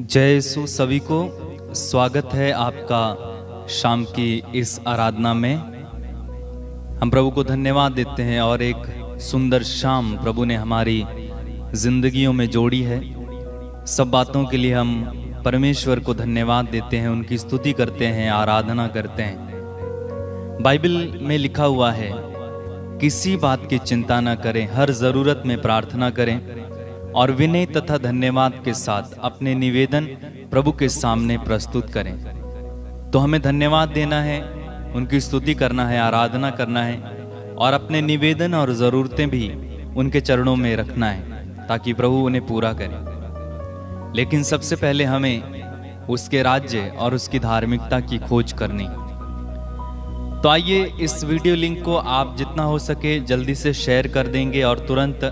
जय यीशु। सभी को स्वागत है आपका शाम की इस आराधना में। हम प्रभु को धन्यवाद देते हैं और एक सुंदर शाम प्रभु ने हमारी जिंदगियों में जोड़ी है। सब बातों के लिए हम परमेश्वर को धन्यवाद देते हैं, उनकी स्तुति करते हैं, आराधना करते हैं। बाइबल में लिखा हुआ है, किसी बात की चिंता न करें, हर जरूरत में प्रार्थना करें और विनय तथा धन्यवाद के साथ अपने निवेदन प्रभु के सामने प्रस्तुत करें। तो हमें धन्यवाद देना है, उनकी स्तुति करना है, आराधना करना है और अपने निवेदन और ज़रूरतें भी उनके चरणों में रखना है ताकि प्रभु उन्हें पूरा करे। लेकिन सबसे पहले हमें उसके राज्य और उसकी धार्मिकता की खोज करनी। तो आइए इस वीडियो लिंक को आप जितना हो सके जल्दी से शेयर कर देंगे और तुरंत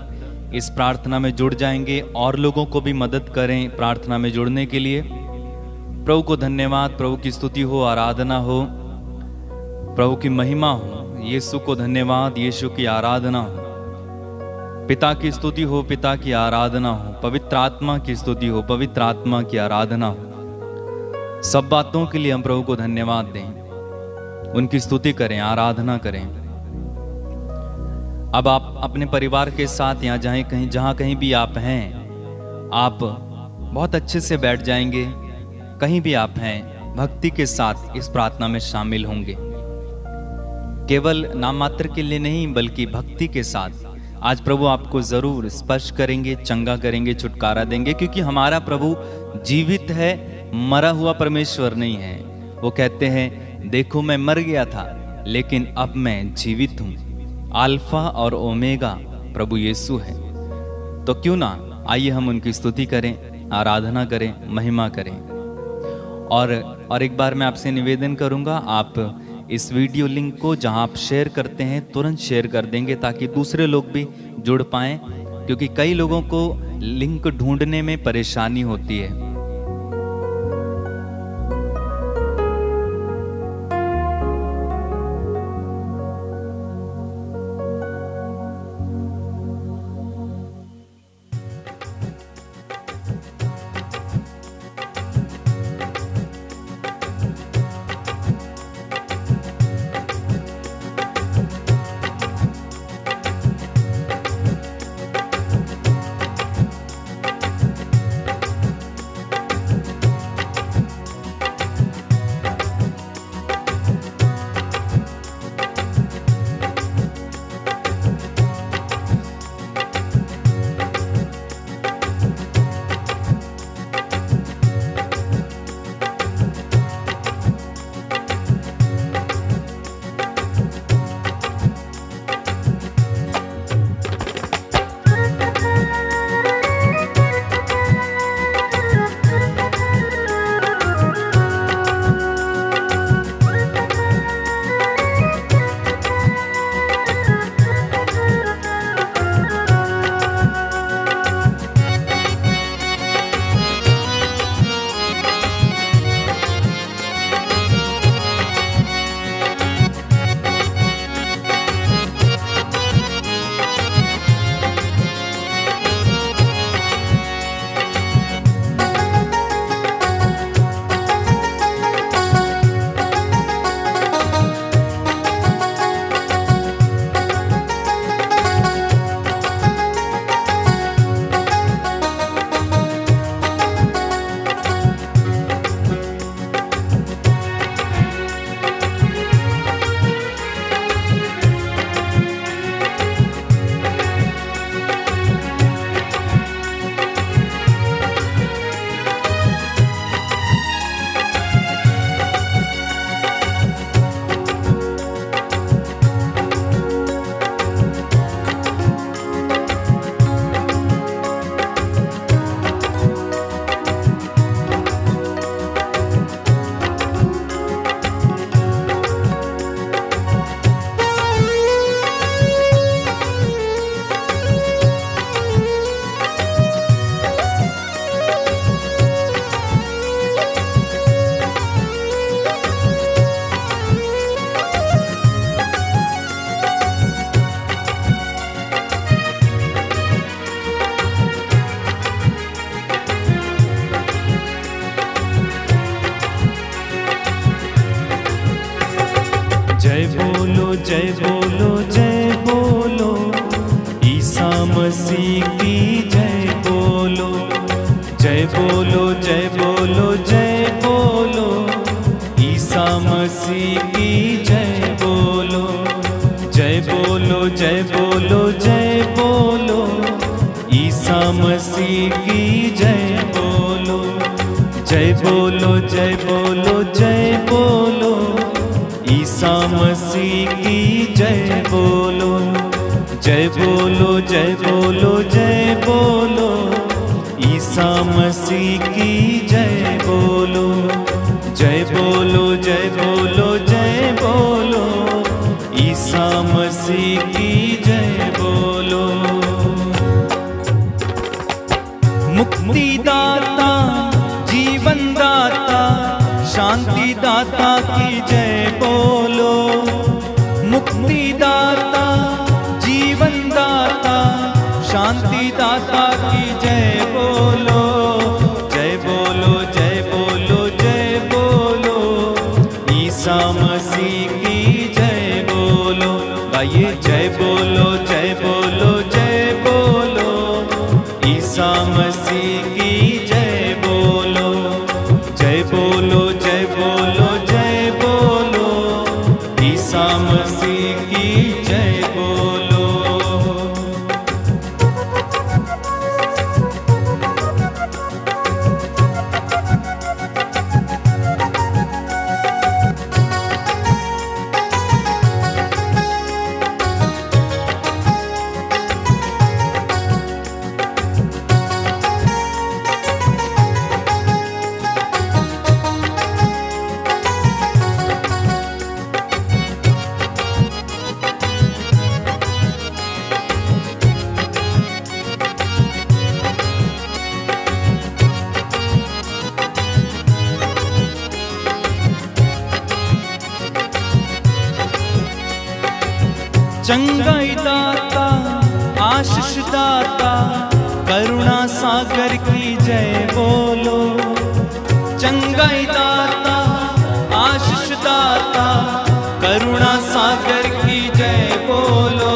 इस प्रार्थना में जुड़ जाएंगे और लोगों को भी मदद करें प्रार्थना में जुड़ने के लिए। प्रभु को धन्यवाद, प्रभु की स्तुति हो, आराधना हो, प्रभु की महिमा हो। यीशु को धन्यवाद, यीशु की आराधना हो। पिता की स्तुति हो, पिता की आराधना हो। पवित्र आत्मा की स्तुति हो, पवित्र आत्मा की आराधना हो। सब बातों के लिए हम प्रभु को धन्यवाद दें, उनकी स्तुति करें, आराधना करें। अब आप अपने परिवार के साथ या जहाँ कहीं भी आप हैं, आप बहुत अच्छे से बैठ जाएंगे। कहीं भी आप हैं, भक्ति के साथ इस प्रार्थना में शामिल होंगे। केवल नाम मात्र के लिए नहीं बल्कि भक्ति के साथ आज प्रभु आपको जरूर स्पर्श करेंगे, चंगा करेंगे, छुटकारा देंगे, क्योंकि हमारा प्रभु जीवित है, मरा हुआ परमेश्वर नहीं है। वो कहते हैं, देखो मैं मर गया था लेकिन अब मैं जीवित हूँ। अल्फा और ओमेगा प्रभु यीशु है। तो क्यों ना आइए हम उनकी स्तुति करें, आराधना करें, महिमा करें। और एक बार मैं आपसे निवेदन करूंगा, आप इस वीडियो लिंक को जहां आप शेयर करते हैं तुरंत शेयर कर देंगे ताकि दूसरे लोग भी जुड़ पाएं, क्योंकि कई लोगों को लिंक ढूंढने में परेशानी होती है। जय बोलो जय बोलो जय बोलो, ईसा मसीह की जय बोलो। जय बोलो जय बोलो जय बोलो, ईसा मसीह की जय बोलो। जय बोलो जय बोलो जय बोलो, ईसा मसीह की जय बोलो। जय बोलो जय बोलो जय बोलो, ईसा मसीह की जय बोलो। जय बोलो जय बोलो जय बोलो, ईसा मसीह की जय बोलो। जय बोलो जय बोलो जय बोलो, ईसा मसीह की जय बोलो। मुक्तिदाता जीवन दाता शांति दाता की जय बोलो। मुक्तिदाता जीवन दाता शांति दाता की जय बोलो। जय बोलो जय बोलो जय बोलो, ईसा मसीह की जय बोलो। गाइए जय बोलो जय बोलो जय बोलो, ईसा मसीह की जय बोलो। जय बोलो जय बोलो जय बोलो, ईसा मसीह की जय बोलो। चंगाई दाता आशीष दाता करुणा सागर की जय बोलो। चंगाई दाता आशीष दाता करुणा सागर की जय बोलो।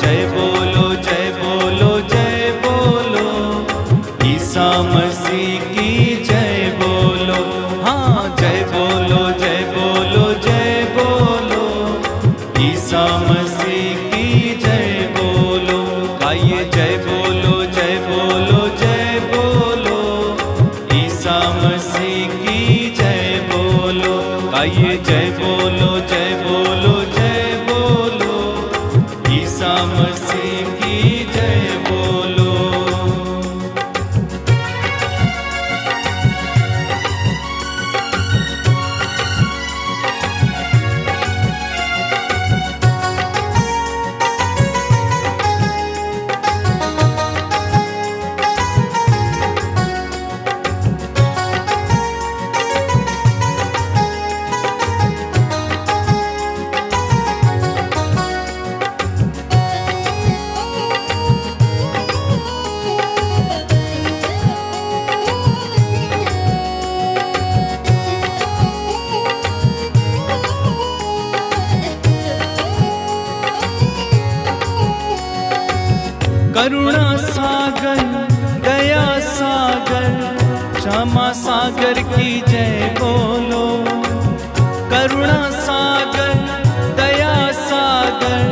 जय बोलो जय बोलो जय बोलो, ईसा मसीह की जय बोलो। हाँ जय बोलो जय बोलो जय बोलो, ईसा मसीह की जय बोलो। गाइए जय बोलो जय बोलो जय बोलो, ईसा मसीह की जय बोलो। गाइए जय बोलो जय बोलो जय बोलो, ईसा मसीह की जय बोलो। करुणा सागर दया सागर क्षमा सागर की जय बोलो। करुणा सागर दया सागर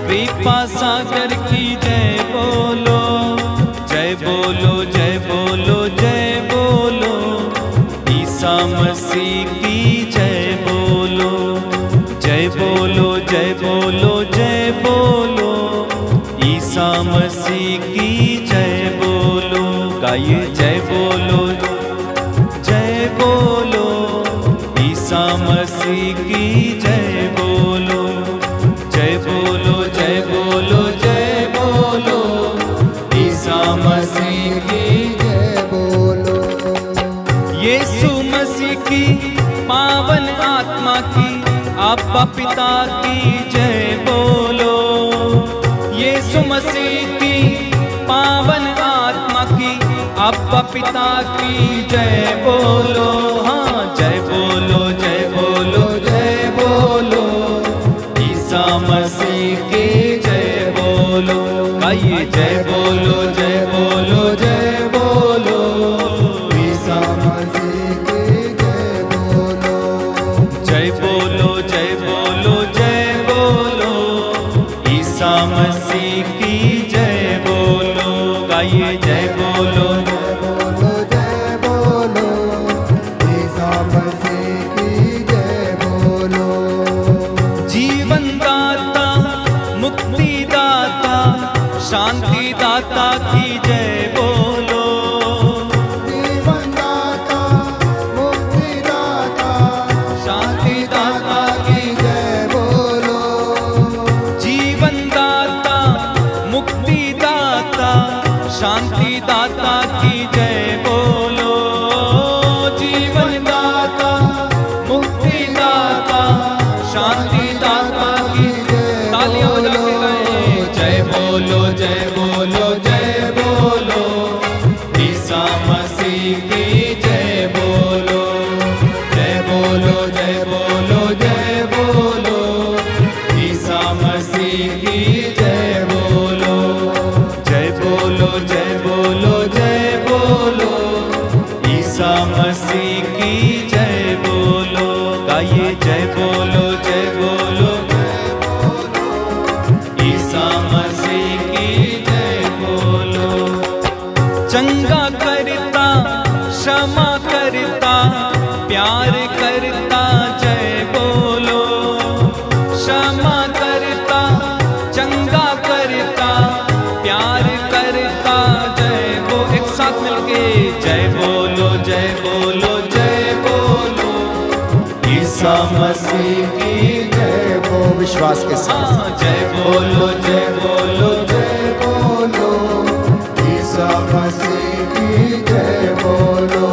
कृपा सागर की जय बोलो। जय बोलो जय बोलो जय बोलो, ईसा मसीह की जय बोलो। जय बोलो जय बोलो जय बोलो, ईसा मसीह की जय बोलो। गाइए जय बोलो जय बोलो, ईसा मसीह की जय बोलो। जय बोलो जय बोलो जय बोलो, ईसा मसीह की जय बोलो। यीशु मसीह की पावन आत्मा की अब्बा पिता की जय बोलो। यीशु मसीह की पावन आत्मा की अब्बा पिता की जय बोलो। हाँ जय बोलो जय बोलो जय बोलो, दाता की जय बोलो, जीवन दाता मुक्ति दाता शांति दाता की जय बोलो, जीवन दाता मुक्ति दाता शांति दाता की जय बोलो, जीवन दाता मुक्ति दाता शांति दाता की तालियां बजा के गाएं। जय बोलो जय बोलो जय बोलो, ईसा मसीह की जय बोलो, जय बोलो जय बोलो जय बोलो, ईसा मसीह की जय बोलो, जय बोलो जय बोलो जय बोलो, ईसा मसीह की जय बोलो। गाइए जय बोलो जय बोलो ईसा मसीह की जय बोलो। चंगा करता क्षमा करता प्यार करता जय बोलो, क्षमा करता चंगा करता प्यार करता जय बोलो। एक साथ मिलके जय बोलो जय बोलो जय बोलो, ईसा मसीह की जय वो विश्वास के साथ जय बोलो जय बोलो जय बोलो, ईसा मसीह की जय बोलो,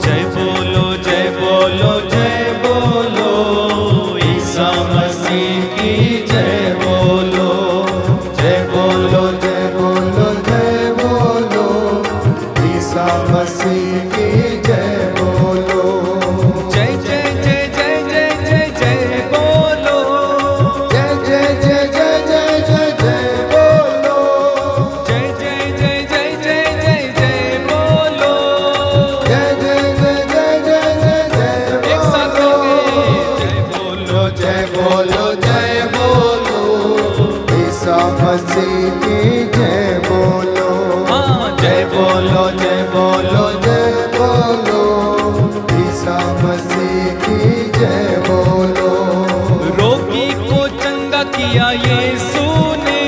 जय बोलो जय बोलो जय बोलो, ईसा मसीह की जय बोलो, जय बोलो जय बोलो जय बोलो, ईसा मसीह की जय बोलो, जय जय जय जय जय जय जय बोलो, जय जय जय जय जय जय जय बोलो, जय जय जय जय जय जय जय बोलो, जय जय जय जय जय जय जय एक साथ मिलके जय बोलो जय बोलो जय बोलो, ईसा मसीह की जय बोलो, हाँ जय बोलो जय बोलो जय बोलो, ईसा मसीह की जय बोलो, रोगी को चंगा किया यीशु ने,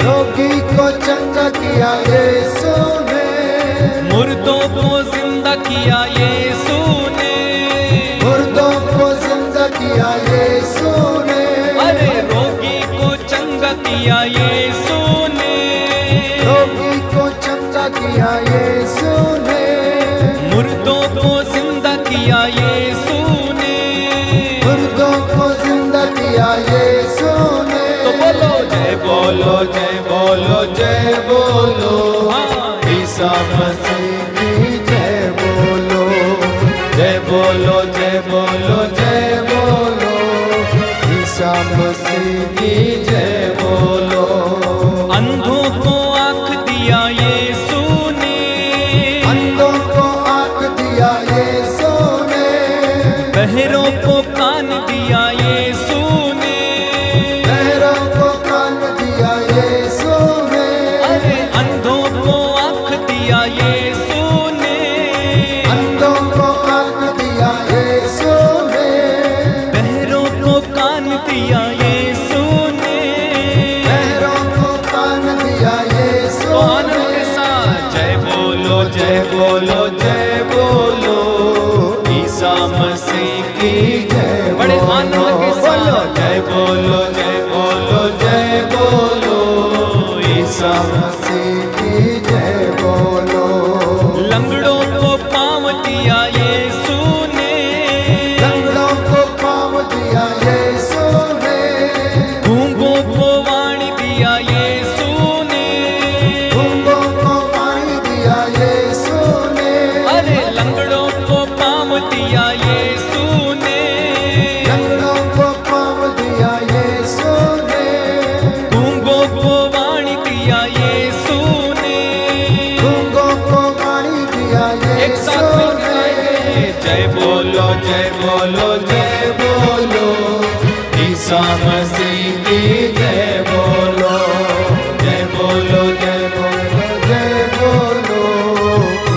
रोगी को चंगा किया यीशु ने, मुर्दों को जिंदा किया यीशु ने, मुर्दों को जिंदा किया यीशु ने, अरे रोगी को चंगा किया यीशु ने, रोगी को चंगा किया यीशु ने, मुर्दों को जिंदा किया यीशु ने, मुर्दों को जिंदा किया यीशु ने, तो बोलो जय बोलो जय बोलो जय बोलो, हाँ ईसा मसीह की जय बोलो, जय बोलो जय बोलो जय बोलो, ईसा मसीह की जय बोलो। अंधों को आँख दिया यीशु ने, अंधों को आँख दिया यीशु ने, बहरों को कान दिया यीशु ने, बहरों को कान दिया यीशु ने, अरे अंधों को आँख दिया यीशु ने, अंधों को आँख दिया यीशु ने, बहरों को कान दिया यीशु ने, बहरों को कान दिया यीशु तो आनंद के साथ जय बोलो जय बोलो जय बोलो, ईसा मसीह की जय बड़े आनंद के साथ जय बोलो जय बोलो जय बोलो, ईसा मसीह की जय बोलो, लंगड़ों को पाँव दिया यीशु ने, लंगड़ों को पाँव दिया यीशु ने, गूंगों को वाणी दिया यीशु ने, गूंगों को वाणी दिया यीशु ने, अरे लंगड़ों को पाँव दिया यीशु ने, लंगड़ों को पाँव दिया यीशु ने, गूंगों को वाणी दिया यीशु ने, गूंगों को वाणी दिया एक यीशु साथ मिलकर गाएंगे, जय बोलो जय बोलो जय बोलो, ईसा मसीह की जय बोलो, जय बोलो जय बोलो जय बोलो,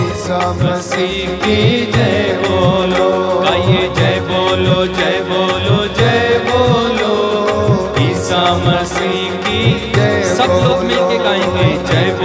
ईसा मसीह की जय बोलो। गाइए जय बोलो जय बोलो जय बोलो, ईसा मसीह की जय सब लोग मिलके गाएंगे जय बोलो।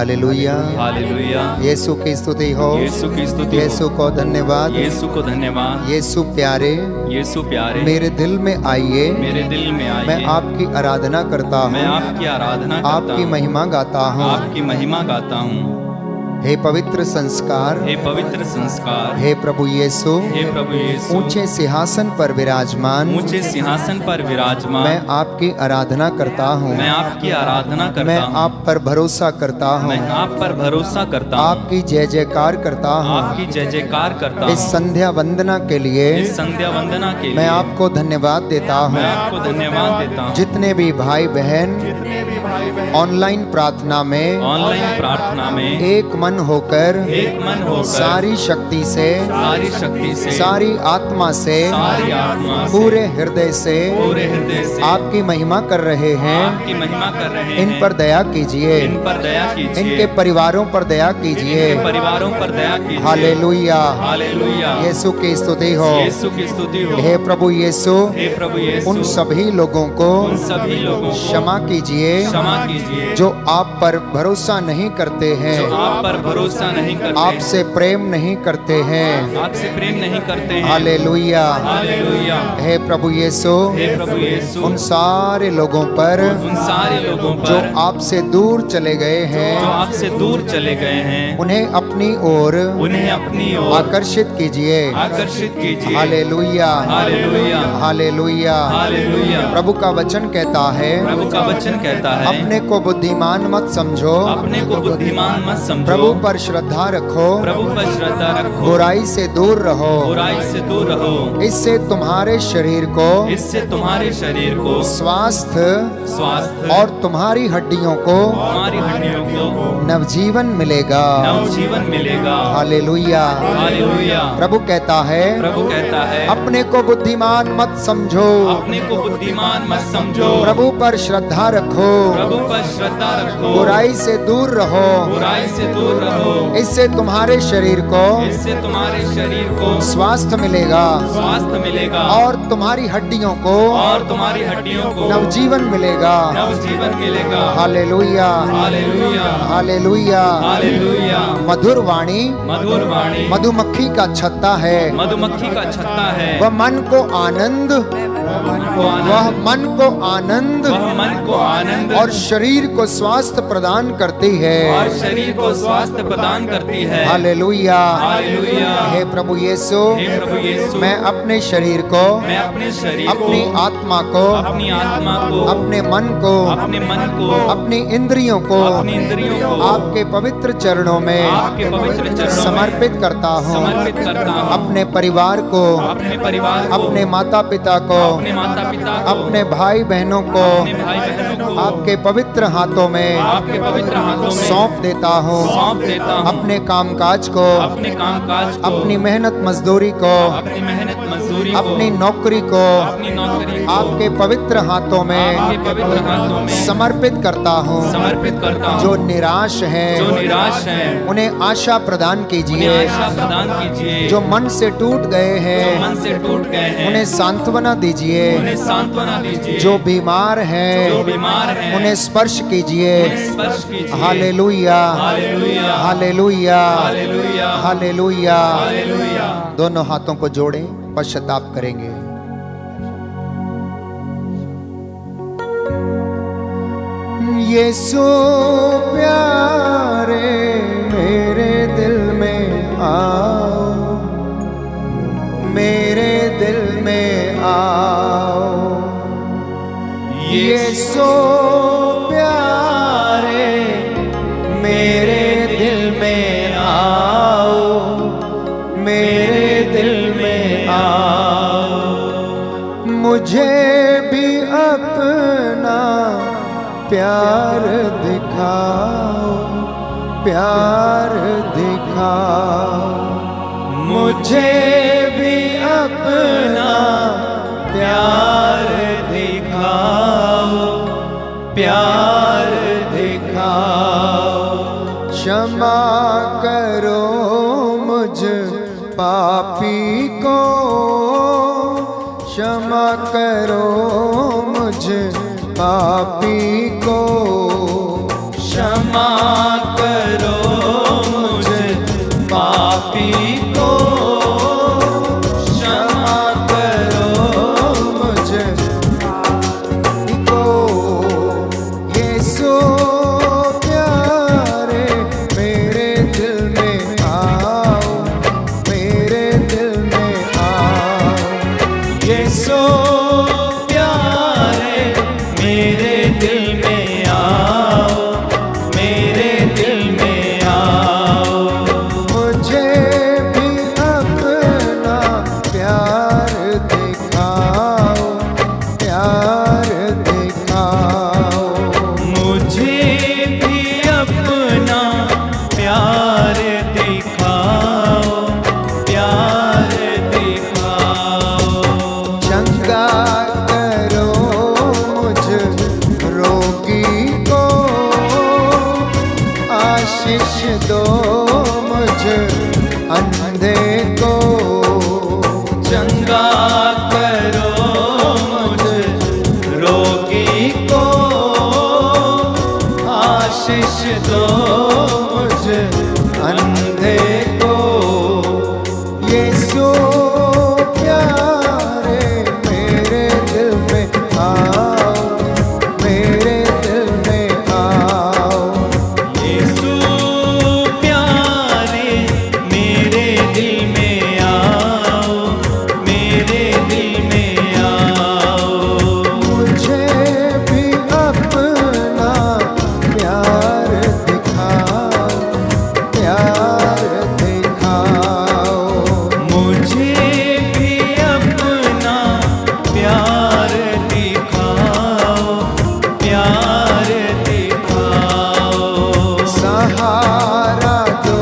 Hallelujah, hallelujah. यीशु की स्तुति हो, यीशु की स्तुति हो। यीशु को धन्यवाद, यीशु को धन्यवाद। यीशु प्यारे, यीशु प्यारे, मेरे दिल में आइए, मेरे दिल में आइए। मैं आपकी आराधना करता मैं हूँ, आपकी आराधना करता आपकी हूँ, महिमा गाता हूँ। आपकी महिमा गाता हूँ। हे पवित्र संस्कार, हे पवित्र संस्कार, हे प्रभु यीशु, हे प्रभु यीशु, ऊंचे सिंहासन पर विराजमान, ऊंचे सिंहासन पर विराजमान, मैं आपकी आराधना करता हूँ, मैं आपकी आराधना मैं करता हूँ, आप पर भरोसा करता हूँ, मैं आप पर भरोसा करता हूँ, आपकी जय जयकार करता हूँ। आपकी जय जयकार करता इस हूँ। संध्या वंदना के लिए इस संध्या वंदना के लिए मैं आपको धन्यवाद देता मैं हूँ। आपको धन्यवाद देता हूँ। जितने भी भाई बहन ऑनलाइन प्रार्थना में ऑनलाइन प्रार्थना में एक मन होकर, एक मन होकर, सारी शक्ति से, सारी शक्ति से, सारी आत्मा से, सारी आत्मा से, पूरे हृदय से, पूरे हृदय से आपकी महिमा कर रहे हैं। आपकी महिमा कर रहे हैं। इन पर दया कीजिए, इन पर दया कीजिए। इनके परिवारों पर दया कीजिए। इनके परिवारों पर दया कीजिए। Hallelujah, hallelujah. यीशु की स्तुति हो। यीशु की स्तुति हो। हे प्रभु यीशु, हे प्रभु यीशु, उन सभी लोगों को उन सभी लोगों को क्षमा कीजिए क्षमा कीजिए जो आप पर भरोसा नहीं करते हैं, जो आप पर भरोसा नहीं करते, आपसे प्रेम नहीं करते हैं। आपसे प्रेम नहीं करते हैं। Hallelujah, hallelujah. हे प्रभु यीशु, हे प्रभु यीशु, उन सारे लोगों पर उन सारे लोगों जो पर आपसे दूर चले गए जो हैं, आपसे दूर चले गए हैं, उन्हें अपनी ओर उन्हें अपनी ओर आकर्षित कीजिए। आकर्षित कीजिए। Hallelujah, hallelujah. हालेलुया। हालेलुया। प्रभु का वचन कहता है, प्रभु का वचन कहता है, अपने को बुद्धिमान मत समझो, अपने को बुद्धिमान मत समझो, प्रभु पर श्रद्धा रखो, प्रभु पर श्रद्धा रखो, बुराई से दूर रहो, बुराई से दूर रहो। इससे तुम्हारे शरीर को इससे तुम्हारे शरीर को स्वास्थ्य स्वास्थ्य और तुम्हारी हड्डियों को तुम्हारी हड्डियों को नवजीवन मिलेगा। नवजीवन मिलेगा। हालेलुया। हालेलुया। प्रभु कहता है, प्रभु कहता है, अपने को बुद्धिमान मत समझो, अपने को बुद्धिमान मत समझो, प्रभु पर श्रद्धा रखो, प्रभु पर श्रद्धा रखो, बुराई से दूर रहो, बुराई से दूर रहो। इससे तुम्हारे शरीर को इससे तुम्हारे शरीर को स्वास्थ्य मिलेगा स्वास्थ्य मिलेगा और तुम्हारी हड्डियों को और तुम्हारी हड्डियों को नवजीवन मिलेगा। नवजीवन मिलेगा। Hallelujah, hallelujah. हालेलुया। हालेलुया। मधुर वाणी मधुर वाणी मधुमक्खी का छत्ता है, मधुमक्खी का छत्ता है। वह मन को आनंद, वह मन को आनंद वह मन को आनंद और शरीर को स्वास्थ्य प्रदान करती है। और शरीर को स्वास्थ्य प्रदान करती है। हालेलुया। हालेलुया। हे प्रभु यीशु, हे प्रभु यीशु, मैं अपने शरीर को, मैं अपने शरीर को, अपनी आत्मा को, अपनी आत्मा को, अपने मन को, अपने मन को, अपनी इंद्रियों को अपनी इंद्रियों को आपके पवित्र चरणों में आपके पवित्र चरणों में समर्पित करता हूँ। समर्पित करता हूँ। अपने परिवार को, अपने परिवार को, अपने माता पिता को, अपने माता पिता को, अपने भाई बहनों को अपने भाई बहनों को आपके पवित्र हाथों में आपके पवित्र हाथों में सौंप देता हूँ। सौंप देता हूँ। अपने कामकाज को, अपने कामकाज को, अपनी मेहनत मजदूरी को, अपनी मेहनत मजदूरी को, अपनी नौकरी को अपनी नौकरी को आपके पवित्र हाथों में आपके पवित्र हाथों में समर्पित करता हूँ। समर्पित करता हूँ। जो निराश है जो निराश है उन्हें आशा प्रदान उन्हें कीजिए। आशा प्रदान कीजिए। जो मन से टूट गए जो हैं मन से टूट गए हैं उन्हें सांत्वना दीजिए। उन्हें सांत्वना दीजिए। जो बीमार जो हैं बीमार हैं उन्हें स्पर्श कीजिए। उन्हें स्पर्श कीजिए। Hallelujah, hallelujah. Hallelujah, hallelujah. Hallelujah. Hallelujah. दोनों हाथों को जोड़ें, पश्चाताप करेंगे। यीशु प्यारे मेरे दिल में आओ, मेरे दिल में आओ। यीशु प्यारे मेरे दिल में आओ, मेरे दिल में आओ। मुझे भी अपना प्यार दिखाओ, प्यार दिखाओ। मुझे भी अपना प्यार दिखाओ, प्यार दिखाओ। क्षमा करो मुझ पापी को, क्षमा करो मुझ पापी को। क्षमा करो रोगी को आशीष दो मुझे अंधे को चंगा करो मुझे रोगी को आशीष दो मुझे अंधे को यीशु प्यारे मेरे दिल में आओ, मेरे दिल में आओ। यीशु प्यारे मेरे दिल में आओ, मेरे दिल में आओ। मुझे भी अपना प्यार दिखाओ, प्यार दिखाओ। मुझे भी अपना प्यार दिखाओ, प्यार दिखाओ। सहारा दो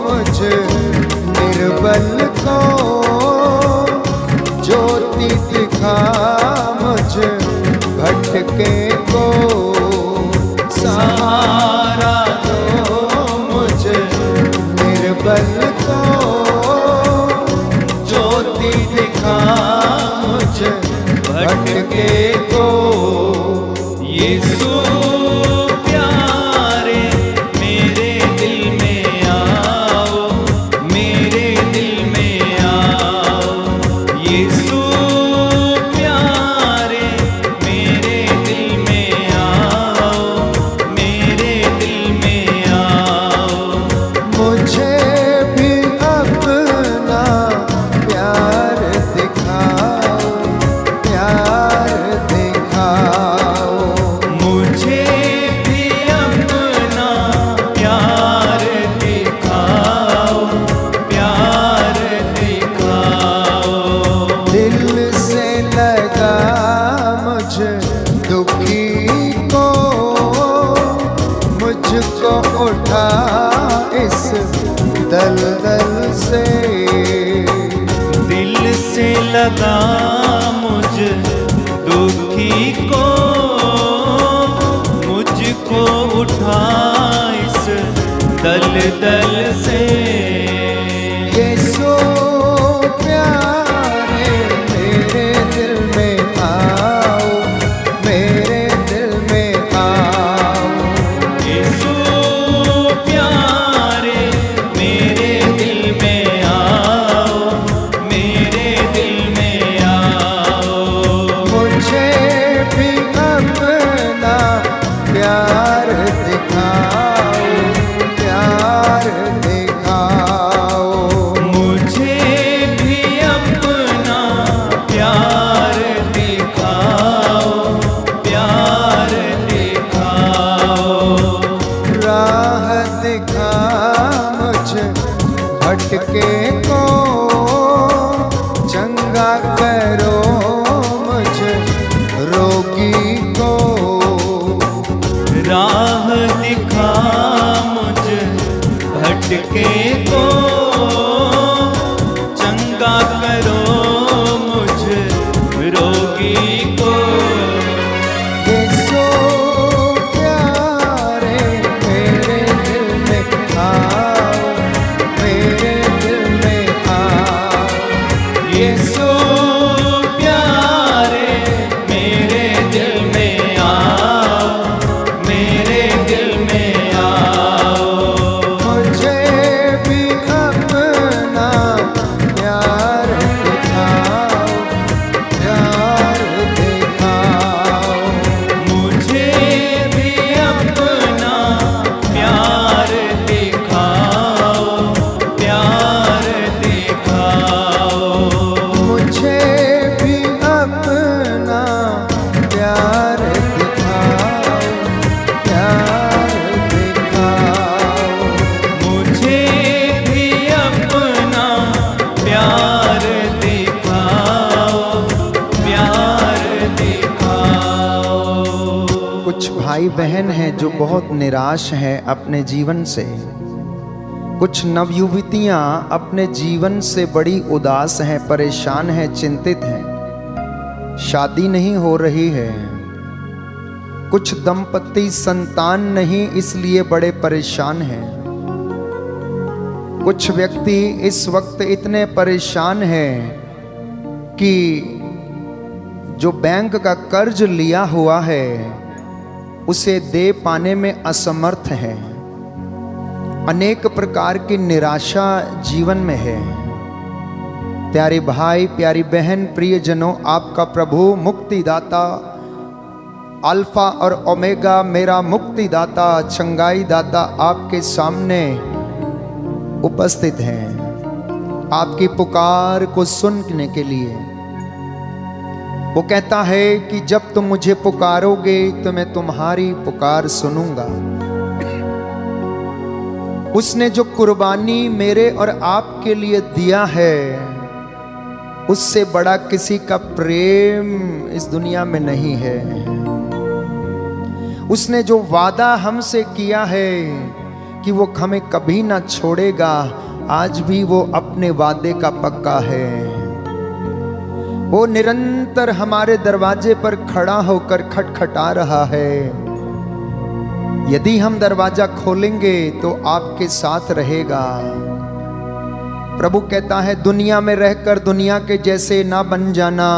मुझे निर्बल को, ज्योति दिखा मुझे भटके को। सहारा दो मुझे निर्बल को, ज्योति दिखा मुझे भटके को। यीशु प्यारे मेरे दिल में आओ, मेरे दिल में आओ। यीशु प्यारे मेरे दिल में आओ, मेरे दिल में आओ। मुझे भी अपना प्यार दिखाओ, प्यार दिखाओ। मुझे भी अपना प्यार दिखाओ, प्यार दिखाओ। दिल से लगा मुझे दुखी को, मुझको उठा इस दलदल से। दिल से लगा मुझ दुखी को, मुझको उठा इस दलदल से। यीशु प्यारे मेरे दिल में आओ, मेरे दिल में आओ। यीशु प्यारे मेरे दिल में आओ, मेरे दिल में आओ। मुझे भी अपना प्यार दिखाओ, प्यार दिखाओ। मुझे भी अपना प्यार दिखाओ, प्यार दिखाओ। राह दिखा मुझे भटके को, चंगा करो मुझे रोगी को। राह दिखा मुझ भटके को, चंगा करो मुझ रोगी को। यीशु प्यारे मेरे दिल में आओ, मेरे दिल में आओ। यीशु प्यारे मेरे दिल में आओ, मेरे दिल में आओ। मुझे भी अपना प्यार दिखाओ, प्यार दिखाओ। मुझे भी अपना प्यार दिखाओ, प्यार दिखाओ। मुझे भी अपना प्यार दिखाओ, प्यार दिखाओ। मुझे भी अपना प्यार दिखाओ, प्यार दिखाओ। कुछ भाई बहन हैं जो बहुत निराश हैं अपने जीवन से। कुछ नवयुवतियां अपने जीवन से बड़ी उदास हैं, परेशान हैं, चिंतित हैं। शादी नहीं हो रही है, कुछ दंपति संतान नहीं इसलिए बड़े परेशान हैं। कुछ व्यक्ति इस वक्त इतने परेशान हैं कि जो बैंक का कर्ज लिया हुआ है उसे दे पाने में असमर्थ है। अनेक प्रकार की निराशा जीवन में है। प्यारे भाई, प्यारी बहन, प्रियजनों, आपका प्रभु मुक्तिदाता, अल्फा और ओमेगा, मेरा मुक्तिदाता, चंगाई दाता आपके सामने उपस्थित हैं आपकी पुकार को सुनने के लिए। वो कहता है कि जब तुम मुझे पुकारोगे तो मैं तुम्हारी पुकार सुनूंगा। उसने जो कुर्बानी मेरे और आपके लिए दिया है उससे बड़ा किसी का प्रेम इस दुनिया में नहीं है। उसने जो वादा हमसे किया है कि वो हमें कभी ना छोड़ेगा, आज भी वो अपने वादे का पक्का है। वो निरंतर हमारे दरवाजे पर खड़ा होकर खटखटा रहा है। यदि हम दरवाजा खोलेंगे तो आपके साथ रहेगा। प्रभु कहता है दुनिया में रहकर दुनिया के जैसे ना बन जाना,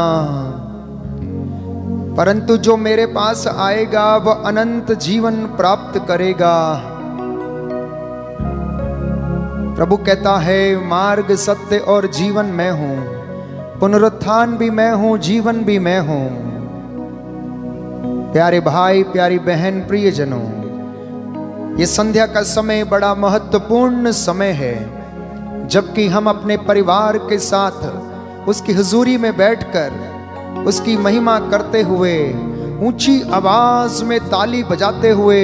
परंतु जो मेरे पास आएगा वह अनंत जीवन प्राप्त करेगा। प्रभु कहता है मार्ग, सत्य और जीवन मैं हूं, पुनरुत्थान भी मैं हूं, जीवन भी मैं हूं। प्यारे भाई, प्यारी बहन, प्रियजनों, ये संध्या का समय बड़ा महत्वपूर्ण समय है, जबकि हम अपने परिवार के साथ उसकी हुजूरी में बैठकर उसकी महिमा करते हुए ऊंची आवाज में ताली बजाते हुए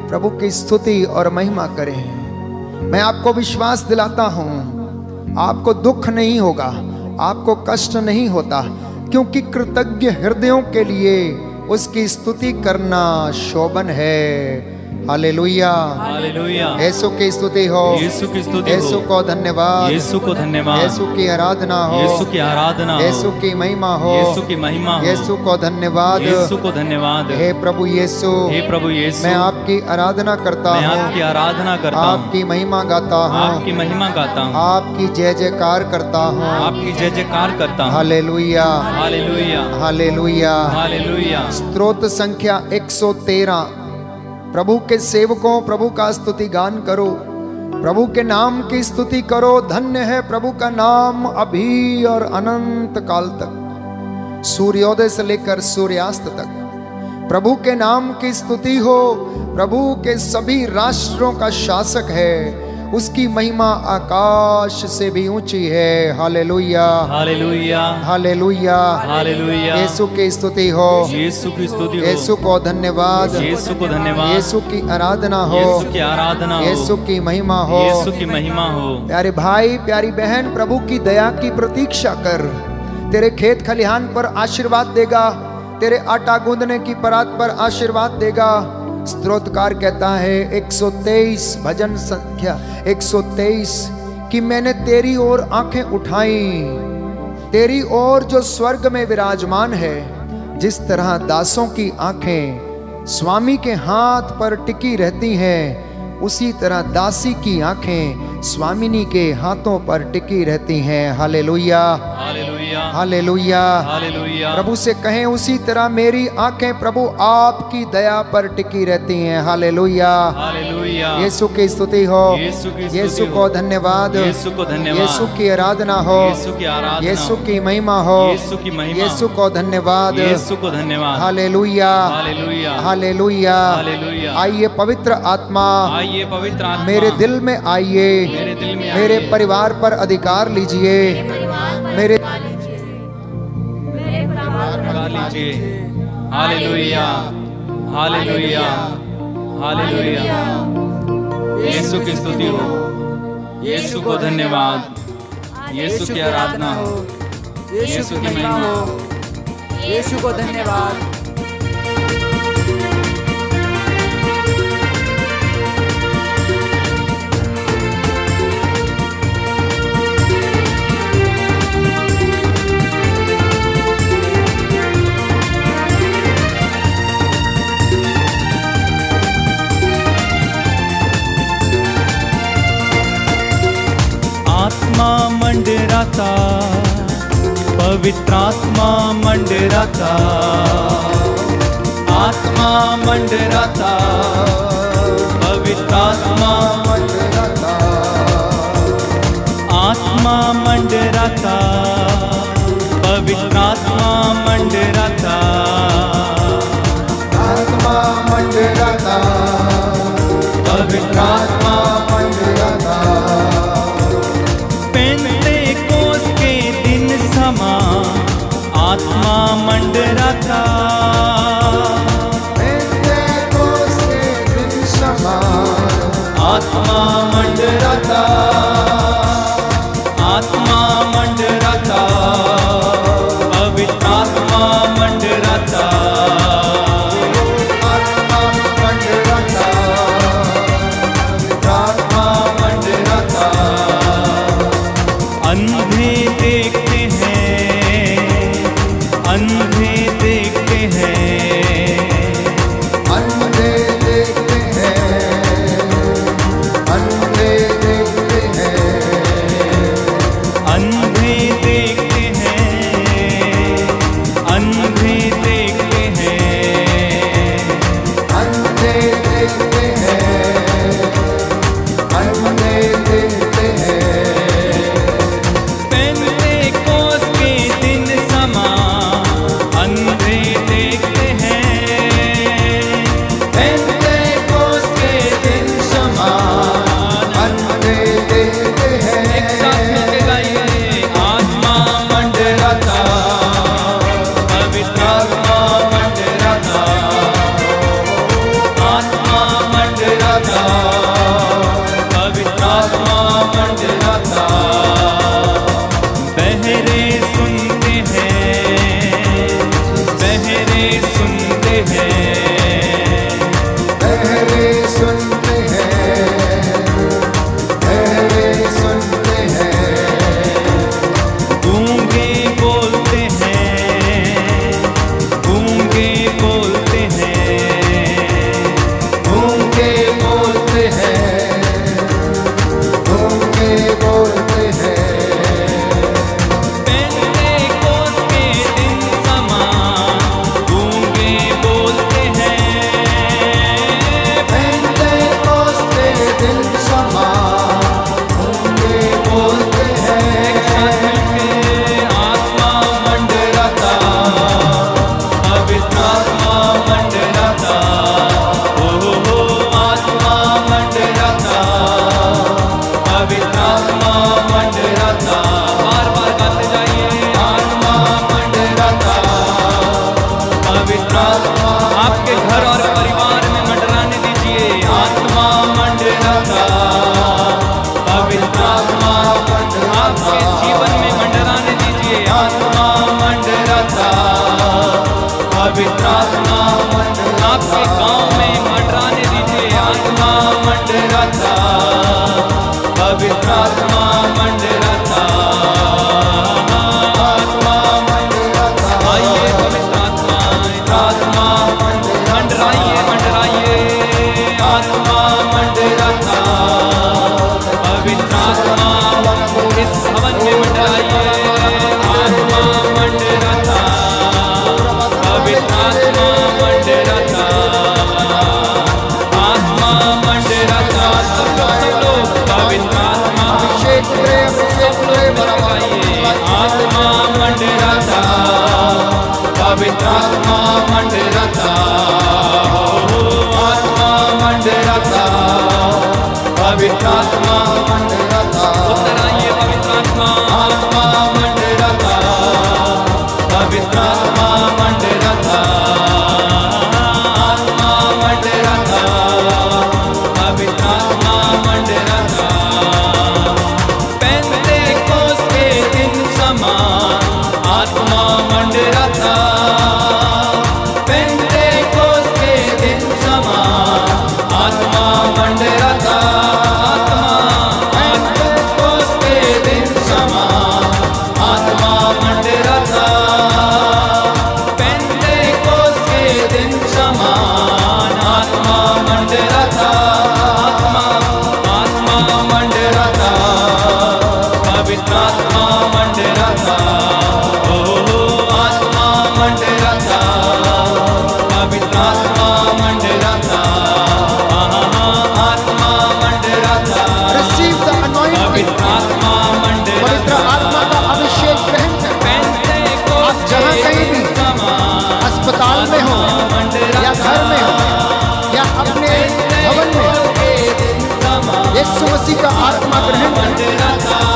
प्रभु की स्तुति और महिमा करें। मैं आपको विश्वास दिलाता हूं, आपको दुख नहीं होगा, आपको कष्ट नहीं होता, क्योंकि कृतज्ञ हृदयों के लिए उसकी स्तुति करना शोभन है। Hallelujah, hallelujah. यीशु की स्तुति हो, यीशु की स्तुति हो, यीशु को धन्यवाद, यीशु को धन्यवाद, यीशु की आराधना हो, यीशु की आराधना हो, यीशु की महिमा हो, यीशु की महिमा हो, यीशु को धन्यवाद, यीशु को धन्यवाद। हे प्रभु यीशु, हे प्रभु यीशु, मैं आपकी आराधना करता मैं हूँ, आपकी आराधना करता हूँ, आपकी महिमा गाता हूँ, आपकी महिमा गाता हूँ, आपकी जय जयकार करता हूँ, आपकी जय जयकार करता हूँ। Hallelujah, hallelujah, hallelujah. हालेलुया। स्तोत्र संख्या 113। प्रभु के सेवकों, प्रभु का स्तुति गान करो, प्रभु के नाम की स्तुति करो। धन्य है प्रभु का नाम अभी और अनंत काल तक, सूर्योदय से लेकर सूर्यास्त तक प्रभु के नाम की स्तुति हो। प्रभु के सभी राष्ट्रों का शासक है, उसकी महिमा आकाश से भी ऊंची है। Hallelujah, hallelujah, hallelujah, hallelujah. यीशु की स्तुति हो, यीशु की स्तुति हो, यीशु को धन्यवाद, यीशु को धन्यवाद, यीशु की आराधना हो, यीशु की आराधना हो, यीशु की महिमा हो, यीशु की महिमा हो। प्यारे भाई, प्यारी बहन, प्रभु की दया की प्रतीक्षा कर। तेरे खेत खलिहान पर आशीर्वाद देगा, तेरे आटा गूंदने की परात पर आशीर्वाद देगा। स्तोत्रकार कहता है 123, भजन संख्या 123, कि मैंने तेरी ओर आंखें उठाई, तेरी ओर जो स्वर्ग में विराजमान है। जिस तरह दासों की आंखें स्वामी के हाथ पर टिकी रहती हैं, उसी तरह दासी की आंखें स्वामिनी के हाथों पर टिकी रहती हैं। Hallelujah, hallelujah, hallelujah, hallelujah. प्रभु से कहें उसी तरह मेरी आंखें प्रभु आपकी दया पर टिकी रहती हैं। Hallelujah, hallelujah. यीशु की स्तुति हो, यीशु की स्तुति यीशु हो, को धन्यवाद, यीशु को धन्यवाद, यीशु की आराधना हो, यीशु की आराधना, यीशु की महिमा हो, यीशु की महिमा, यीशु को धन्यवाद, यीशु को धन्यवाद। Hallelujah, hallelujah, hallelujah. हालेलुया। आइए पवित्र आत्मा आइए पवित्र आत्मा मेरे दिल में आइए, मेरे दिल में मेरे आइए। परिवार पर अधिकार लीजिए, मेरे लगा लीजिए। Hallelujah, hallelujah, hallelujah. यीशु की स्तुति हो, यीशु को धन्यवाद, यीशु की आराधना हो, यीशु की महिमा हो, यीशु को धन्यवाद। पवित्रात्मा मंडराता, आत्मा मंडराता, पवित्रात्मा मंडराता, आत्मा मंडराता, पवित्रात्मा मंडराता, आत्मा मंडराता, पवित्रात्मा मंडराता, पेंतेकोस के दिन समा आत्मा मंडराता, पेंतेकोस के दिन समा आत्मा मंडराता, आत्मा मंडराता, पवित्रात्मा मंडराता, आत्मा मंडराता, आत्मा मंडराता। अंधे देखते हैं, अंधे देखते हैं, अंधे देखते हैं, अंधे देखते हैं, अंधे देखते हैं, अंधे देखते हैं, अंधे देखते हैं, अंधे देखते हैं, पेंतेकोस के दिन समा अंधे देखते हैं, पेंतेकोस के दिन समा अंधे देखते एक साथ हैं, मिलके गाइए। आत्मा मंडराता, पवित्रात्मा मंडराता, आत्मा मंडराता, पवित्रात्मा मंडराता। बहरे सुनते हैं, बहरे सुनते हैं, बहरे सुनते हैं, बहरे सुनते हैं, गूंगे बोलते हैं, गूंगे बोलते हैं, गूंगे बोलते हैं, गूंगे बोलते हैं, पेंतेकोस के दिन समा गूंगे बोलते हैं, पेंतेकोस के दिन समा गूंगे बोलते एक साथ हैं, मिलके आत्मा मंडराता, पवित्रात्मा मंडराता, हो आत्मा मंडराता, पवित्रात्मा मंडराता। बार बार गाते जाइए। आत्मा मंडराता, पवित्रात्मा आपके घर और परिवार में मंडराने दीजिए। आत्मा मंडराता, पवित्रात्मा आपके जीवन में मंडराने दीजिए। आत्मा मंडराता, पवित्रात्मा आपके गांव में मंडराने दीजिए। आत्मा मंडराता, पवित्रात्मा मंडराता, आत्मा मंडराता, आइए पवित्रात्मा, आत्मा मंडराइए, मंडराइए। आत्मा मंडराता, पवित्रात्मा इस भवन में मंडराइए। आत्मा मंडराता, पवित्रात्मा मंडराता, आत्मा मंडराता। सब लोग पवित्रात्मा सब लोग मंडराइए। आत्मा मंडराता, पवित्रात्मा मंडराता, हो आत्मा मंडराता, पवित्रात्मा मंडराता, उत्तर आइए पवित्रात्मा। आत्मा मंडराता, पवित्रात्मा मंडराता, आत्मा मंडराता, पवित्रात्मा मंडराता। पेंतेकोस के दिन समा आत्मा मंडराता, पेंतेकोस के दिन समा आत्मा मंडराता, आत्मा पेंतेकोस के दिन समा आत्मा मंडराता, पेंतेकोस के दिन समान आत्मा मंडराता, आत्मा मंडराता, पवित्रात्मा मंडराता, ओ यीशु मसीह का आत्मा ग्रहण करें।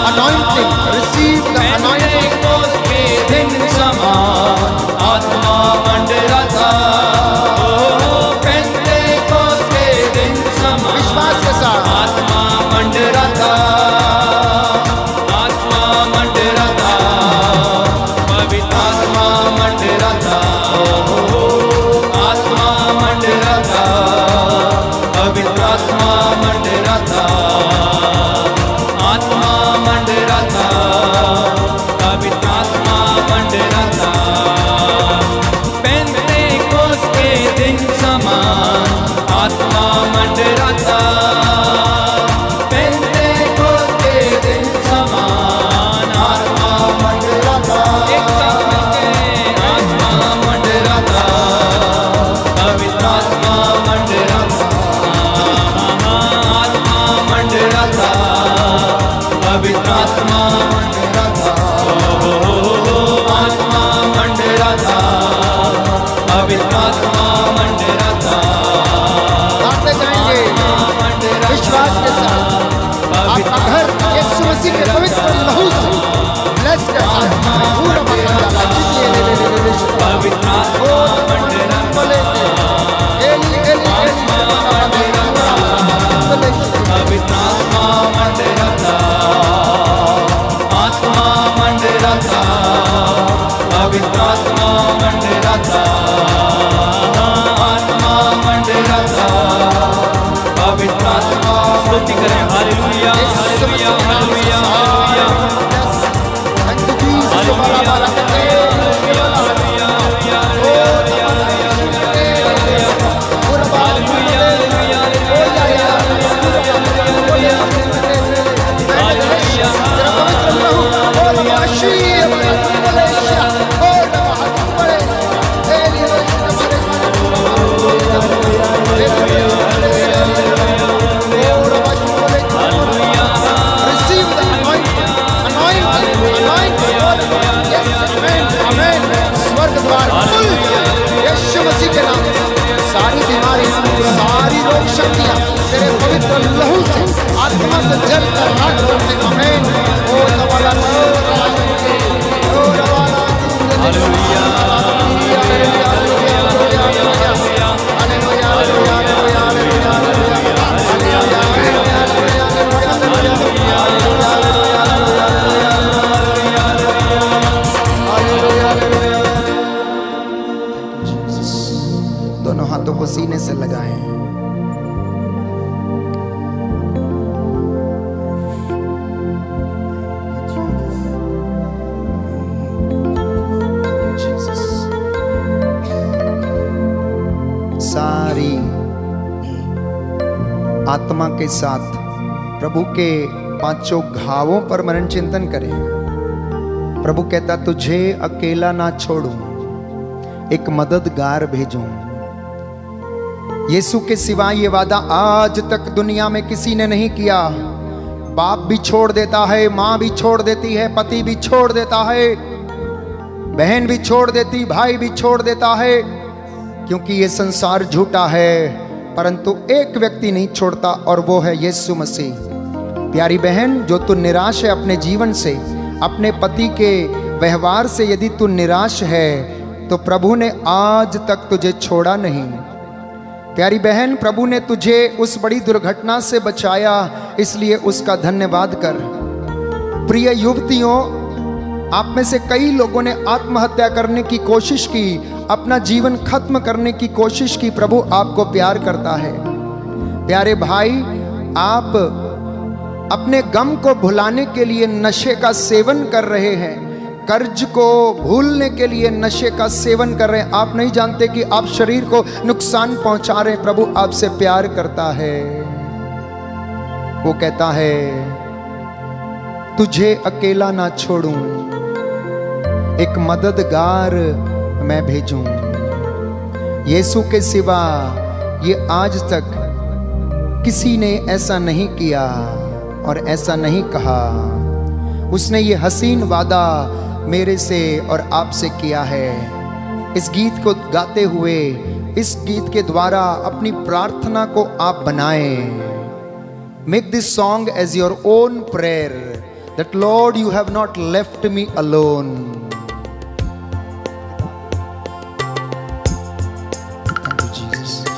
Anointing, receive the anointing. दिन समान आत्मा मंडरा था, पेंतेकोस के दिन समान विश्वास के साथ आत्मा मंडरा था, आत्मा मंडरा था, पवित्र आत्मा मंडरा था, आत्मा मंडरा था, पवित्र आत्मा मंडरा था, आत्मा मंडरा था, पवित्र आत्मा मंडरा था, पेंतेकोस के दिन समान आत्मा मंडरा था, पेंतेकोस के दिन समान आत्मा मंडरा था, एक साथ मिलके आत्मा मंडरा था, पवित्र आत्मा मंडरा था, आत्मा मंडरा था, पवित्र आत्मा मंडरा था, आत्मा मंडरा था, पवित्र आत्मा मंडरा था, गाते जाएंगे विश्वास के साथ। आपका घर यीशु मसीह के पवित्र लहू से ब्लेस करता है। पूरा मंगल पवित्र आत्मा मंडरा था, पवित्र आत्मा मंडरा था, आत्मा मंडरा था, पवित्र आत्मा मंडरा था, आत्मा मंडरा था, पवित्र आत्मा स्तुति करें। हालेलुया हालेलुया हालेलुया हालेलुया यीशु मसीह के नाम सारी बीमारी, सारी रोग शक्तियां तेरे पवित्र लहू से, आत्मा से जल कर हट करते। आमीन। ओ नवाला दोनों हाथों को सीने से लगाएं। सारी आत्मा के साथ प्रभु के पांचों घावों पर मनन चिंतन करें। प्रभु कहता तुझे अकेला ना छोड़ूं, एक मददगार भेजूं। यीशु के सिवा ये वादा आज तक दुनिया में किसी ने नहीं किया। बाप भी छोड़ देता है, माँ भी छोड़ देती है, पति भी छोड़ देता है, बहन भी छोड़ देती, भाई भी छोड़ देता है, क्योंकि ये संसार झूठा है। परंतु एक व्यक्ति नहीं छोड़ता और वो है यीशु मसीह। प्यारी बहन, जो तू निराश है अपने जीवन से, अपने पति के व्यवहार से, यदि तू निराश है तो प्रभु ने आज तक तुझे छोड़ा नहीं। प्यारी बहन, प्रभु ने तुझे उस बड़ी दुर्घटना से बचाया, इसलिए उसका धन्यवाद कर। प्रिय युवतियों, आप में से कई लोगों ने आत्महत्या करने की कोशिश की, अपना जीवन खत्म करने की कोशिश की। प्रभु आपको प्यार करता है। प्यारे भाई, आप अपने गम को भुलाने के लिए नशे का सेवन कर रहे हैं, कर्ज को भूलने के लिए नशे का सेवन कर रहे हैं। आप नहीं जानते कि आप शरीर को नुकसान पहुंचा रहे हैं। प्रभु आपसे प्यार करता है। वो कहता है तुझे अकेला ना छोड़ूं, एक मददगार मैं भेजूं। यीशु के सिवा ये आज तक किसी ने ऐसा नहीं किया और ऐसा नहीं कहा। उसने ये हसीन वादा मेरे से और आपसे किया है। इस गीत को गाते हुए, इस गीत के द्वारा अपनी प्रार्थना को आप बनाएं। Make this song as your own prayer, that Lord, you have not left me alone. Thank you, Jesus.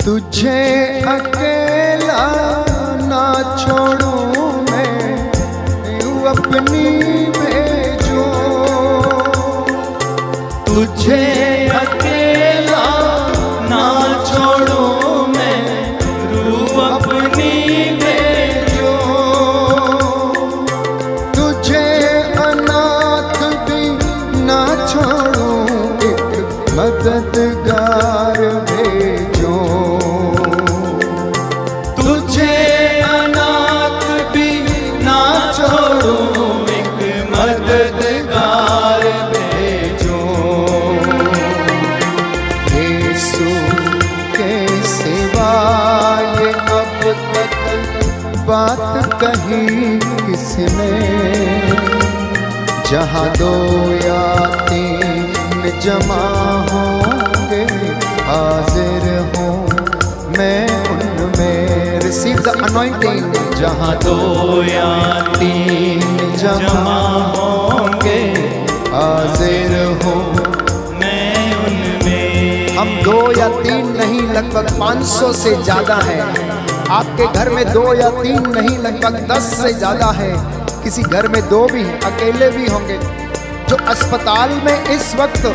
तुझे अकेला ना छोड़ूं मैं, यूं अपनी भेजो। तुझे अकेला ना छोड़ूं मैं, रूह अपनी भेजो। तुझे अनाथ भी ना छोड़ूं, एक मददगार भेजो। तुझे अनाथ भी ना छोड़ूं, एक मददगार भेजो। यीशु के सिवा ये अब तक बात कही किसने, जहाँ दो या तीन जमा होंगे, हाजिर हूँ मैं उनमें। Receive the anointing. जहाँ दो या तीन जमा होंगे, हाजिर हूँ मैं उनमें। हम 2 या 3 नहीं, लगभग 500 से ज्यादा है। आपके घर में 2 या 3 नहीं, लगभग 10 से ज्यादा है। किसी घर में 2 भी हैं, अकेले भी होंगे, जो अस्पताल में इस वक्त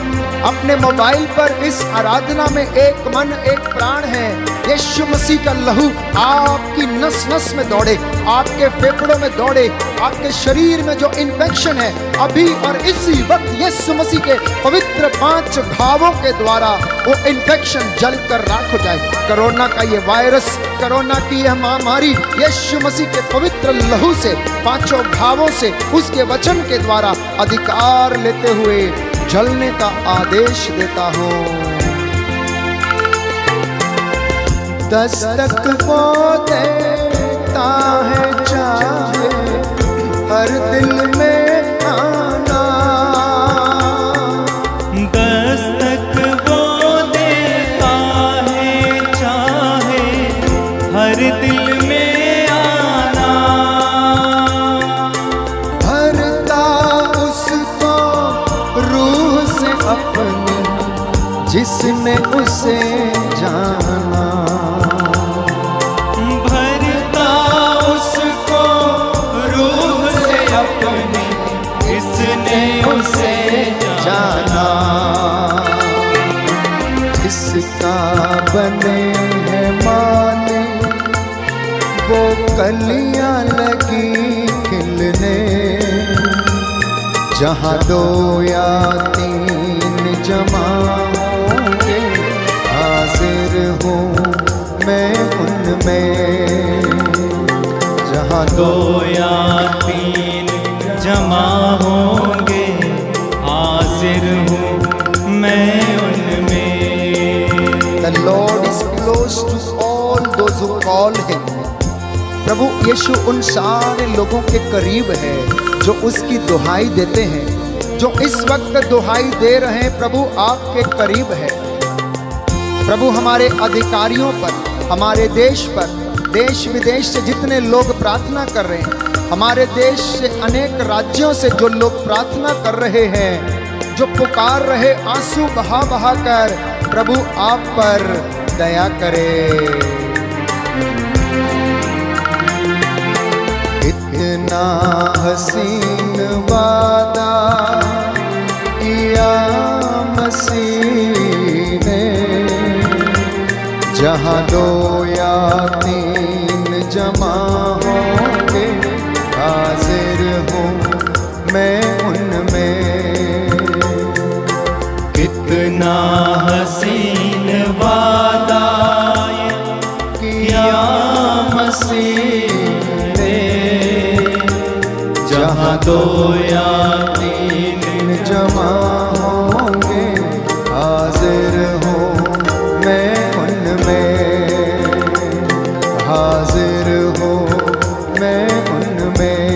अपने मोबाइल पर इस आराधना में एक मन एक प्राण है। यीशु मसीह का लहू आपकी नस नस में दौड़े, आपके फेफड़ों में दौड़े, आपके शरीर में जो इन्फेक्शन है अभी और इसी वक्त यीशु मसीह के पवित्र 5 घावों के द्वारा वो इन्फेक्शन जलकर राख हो जाए। कोरोना का ये वायरस, कोरोना की यह महामारी यीशु मसीह के पवित्र लहू से, 5 घावों से, उसके वचन के द्वारा अधिकार लेते हुए जलने का आदेश देता हूं। दस्तक वो देता है चाहे हर दिल में आना। दस्तक वो देता है चाहे हर दिल में आना। भरता उसको रूह से अपनी, जिसने उसे जाना। भरता उसको रूह से अपनी, जिसने उसे जाना। जिसका बने है माने, वो कलियां लगी खिलने। जहाँ 2 या 3 जमा होंगे, हाजिर हूँ मैं उनमें। जहाँ 2 या 3 जमा होंगे, हाजिर हूँ मैं उनमें। The Lord is close to all those who call him. प्रभु यीशु उन सारे लोगों के करीब है जो उसकी दुहाई देते हैं, जो इस वक्त दुहाई दे रहे हैं। प्रभु आपके करीब है। प्रभु हमारे अधिकारियों पर, हमारे देश पर, देश विदेश से जितने लोग प्रार्थना कर रहे हैं, हमारे देश से अनेक राज्यों से जो लोग प्रार्थना कर रहे हैं, जो पुकार रहे आंसू बहा बहा कर, प्रभु आप पर दया करे। इतना हसीन वादा किया मसीह ने, जहाँ 2 या 3 जमा होंगे, हाजिर हूँ मैं उनमें। कितना हसीन वादा किया मसीह ने, जहाँ 2 या 3 जमा होंगे, हाजिर हूँ मैं उनमें। हाजिर हूँ मैं उनमें।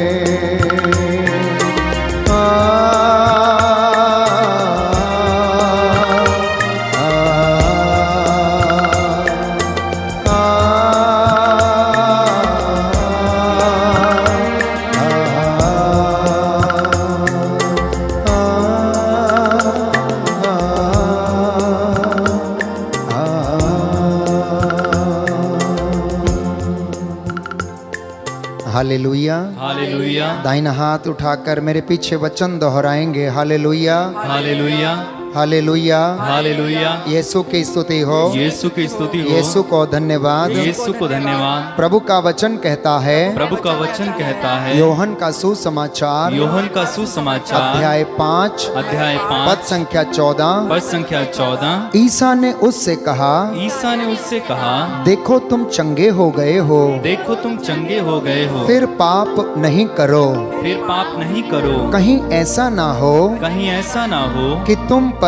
हालेलुया। हालेलुया, दाहिना हाथ उठाकर मेरे पीछे वचन दोहराएंगे। Hallelujah, hallelujah, hallelujah. हालेलुया। यीशु की स्तुति हो, यीशु की स्तुति हो, यीशु को धन्यवाद। यीशु को धन्यवाद। प्रभु का वचन कहता है, प्रभु का वचन कहता है, योहन का सुसमाचार योहन का सुसमाचार अध्याय 5 अध्याय 5 पद संख्या 14। पद संख्या 14। ईसा ने उससे कहा, ईसा ने उससे कहा, देखो तुम चंगे हो गए हो, देखो तुम चंगे हो गए हो, फिर पाप नहीं करो। फिर पाप नहीं करो। कहीं ऐसा ना हो कहीं ऐसा ना हो कि तुम पर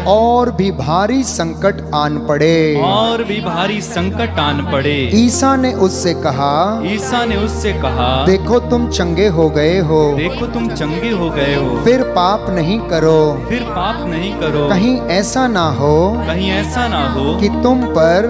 और भी भारी संकट आन पड़े। और भी भारी संकट आन पड़े। ईसा ने उससे कहा, ईसा ने उससे कहा, देखो तुम चंगे हो गए हो, देखो तुम चंगे हो गए हो, फिर पाप नहीं करो। फिर पाप नहीं करो। कहीं ऐसा ना हो कहीं ऐसा ना हो कि तुम पर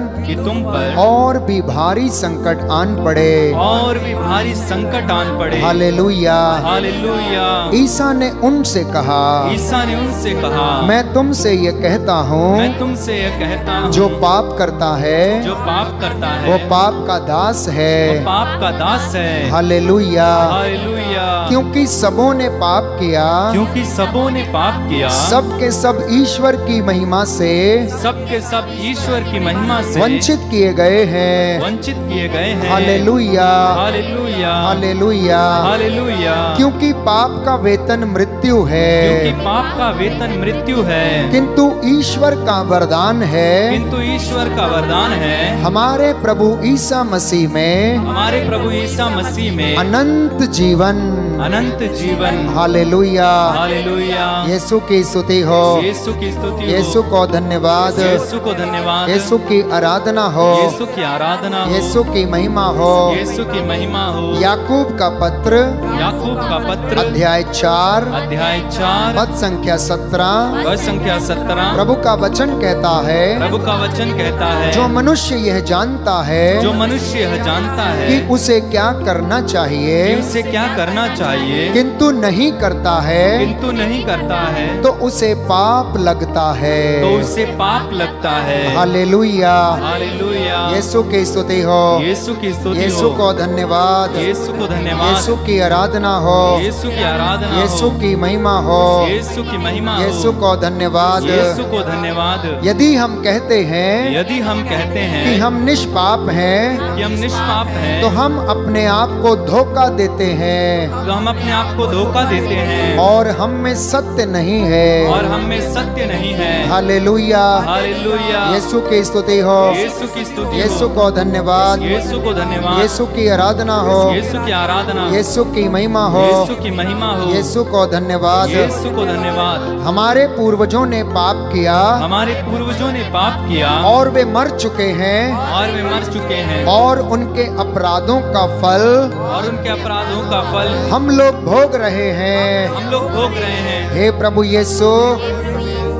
और भी भारी संकट आन पड़े। और भी भारी संकट आन पड़े। Hallelujah, hallelujah. ईसा ने उनसे कहा, ईसा ने उनसे कहा, मैं तुमसे ये कहता हूँ, मैं तुमसे यह कहता हूँ, जो पाप करता है जो पाप करता है, वो पाप का दास वो है। पाप का दास है। Hallelujah, hallelujah. क्योंकि सबों ने पाप किया, क्योंकि सबों ने पाप किया, सब के सब ईश्वर की महिमा से सब के सब ईश्वर की महिमा से वंचित किए गए हैं। वंचित किए गए हैं। Hallelujah, hallelujah, hallelujah. हालेलुया। क्योंकि पाप का वेतन मृत्यु है, क्योंकि पाप का वेतन मृत्यु है, किंतु ईश्वर का वरदान है, किंतु ईश्वर का वरदान है हमारे प्रभु ईसा मसीह में, हमारे प्रभु ईसा मसीह में अनंत जीवन। अनंत जीवन। Hallelujah, hallelujah. यीशु की स्तुति हो, यीशु की स्तुति हो, यीशु को धन्यवाद, यीशु को धन्यवाद, यीशु की आराधना हो, यीशु की आराधना हो, यीशु की महिमा हो। यीशु की महिमा हो। याकूब का पत्र याकूब का पत्र अध्याय 4 अध्याय 4 पद संख्या 17। पद संख्या 17। प्रभु का वचन कहता है, प्रभु का वचन कहता है, जो मनुष्य यह जानता है जो मनुष्य यह जानता है कि उसे क्या करना कि चाहिए, उसे क्या करना चाहिए, किंतु नहीं करता है, किंतु नहीं करता है, तो उसे पाप लगता है। तो उसे पाप लगता है। Hallelujah, hallelujah. यीशु की स्तुति हो, यीशु की स्तुति हो, यीशु को धन्यवाद, यीशु को धन्यवाद, यीशु की आराधना हो, यीशु की आराधना यीशु हो, की महिमा हो, यीशु की महिमा हो, यीशु को धन्यवाद। यीशु को धन्यवाद। यदि हम कहते हैं यदि हम कहते हैं कि हम निष्पाप हैं, कि हम निष्पाप हैं, तो हम अपने आप को धोखा देते हैं तो हम अपने आप को धोखा देते हैं और हम में सत्य नहीं है। और हम में सत्य नहीं है। Hallelujah, hallelujah. यीशु की स्तुति हो, यीशु की स्तुति हो, यीशु को धन्यवाद, यीशु को धन्यवाद, यीशु की आराधना हो, यीशु की आराधना हो, यीशु की महिमा हो, यीशु की महिमा हो, यीशु को धन्यवाद। यीशु को धन्यवाद। हमारे पूर्वजों ने पाप किया हमारे पूर्वजों ने पाप किया और वे मर चुके हैं, और वे मर चुके हैं, और उनके अपराधों का फल और उनके अपराधों का फल हम लोग भोग रहे हैं। हम लोग भोग रहे हैं। हे प्रभु यीशु,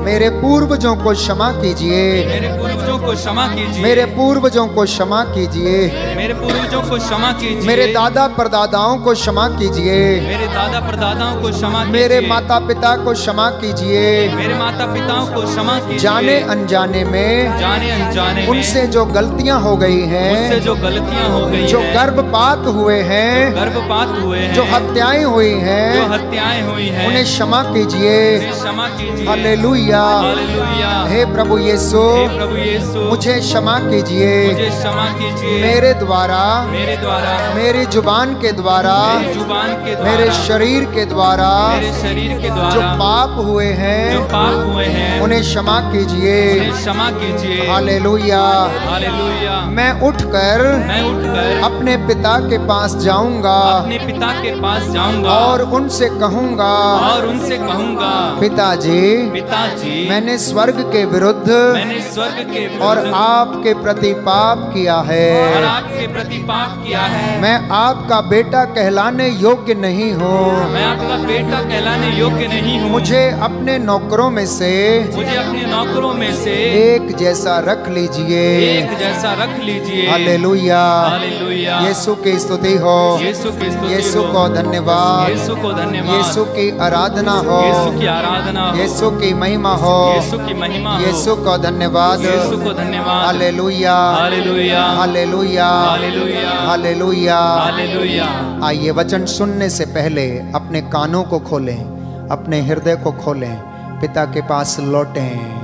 मेरे पूर्वजों को क्षमा कीजिए, मेरे पूर्वजों को क्षमा कीजिए, मेरे पूर्वजों को क्षमा कीजिए, मेरे पूर्वजों को क्षमा कीजिए, मेरे दादा परदादाओं को क्षमा कीजिए, मेरे दादा परदादाओं को क्षमा कीजिए, मेरे माता पिता को क्षमा कीजिए, मेरे माता पिताओं को क्षमा कीजिए, जाने अनजाने में जाने अनजाने में उनसे जो गलतियां हो गई मुझसे हैं, जो गलतियां हो गई जो हैं, गर्भपात हुए हैं, गर्भपात हुए हैं, जो हत्याएं हुई जो हैं, हत्याएं हुई हैं, उन्हें क्षमा कीजिए। उन्हें क्षमा कीजिए। Hallelujah, hallelujah. हे प्रभु यीशु, हे प्रभु यीशु, मुझे क्षमा कीजिए। मुझे क्षमा कीजिए। मेरे द्वारा, मेरे द्वारा, मेरी जुबान के द्वारा, मेरी जुबान के द्वारा, मेरे शरीर के द्वारा मेरे शरीर के जो द्वारा पाप हुए जो हैं, पाप हुए हैं, उन्हें क्षमा कीजिए। उन्हें क्षमा कीजिए। हालेलुया। हालेलुया। मैं उठकर मैं उठकर अपने पिता के पास जाऊंगा अपने पिता के पास जाऊंगा और उनसे कहूंगा, और उनसे कहूंगा, पिताजी, पिताजी, मैंने स्वर्ग के विरुद्ध मैंने स्वर्ग के और विरुद्ध आपके प्रति पाप किया और है। आपके प्रति पाप किया है। मैं आपका बेटा कहलाने योग्य नहीं हूँ। मैं आपका बेटा कहलाने योग्य नहीं हूँ। मुझे अपने नौकरों में से मुझे अपने नौकरों में से एक जैसा रख लीजिए। एक जैसा रख लीजिए। हालेलुया। हालेलुया। यीशु की स्तुति हो, यीशु की स्तुति यीशु हो, को धन्यवाद, यीशु को धन्यवाद, यीशु की आराधना हो, यीशु की आराधना हो, यीशु की महिमा हो, यीशु की महिमा हो, यीशु को धन्यवाद, यीशु को धन्यवाद। Hallelujah, hallelujah, hallelujah, hallelujah, hallelujah. Hallelujah. आइए वचन सुनने से पहले अपने कानों को खोलें, अपने हृदय को खोलें, पिता के पास लौटें।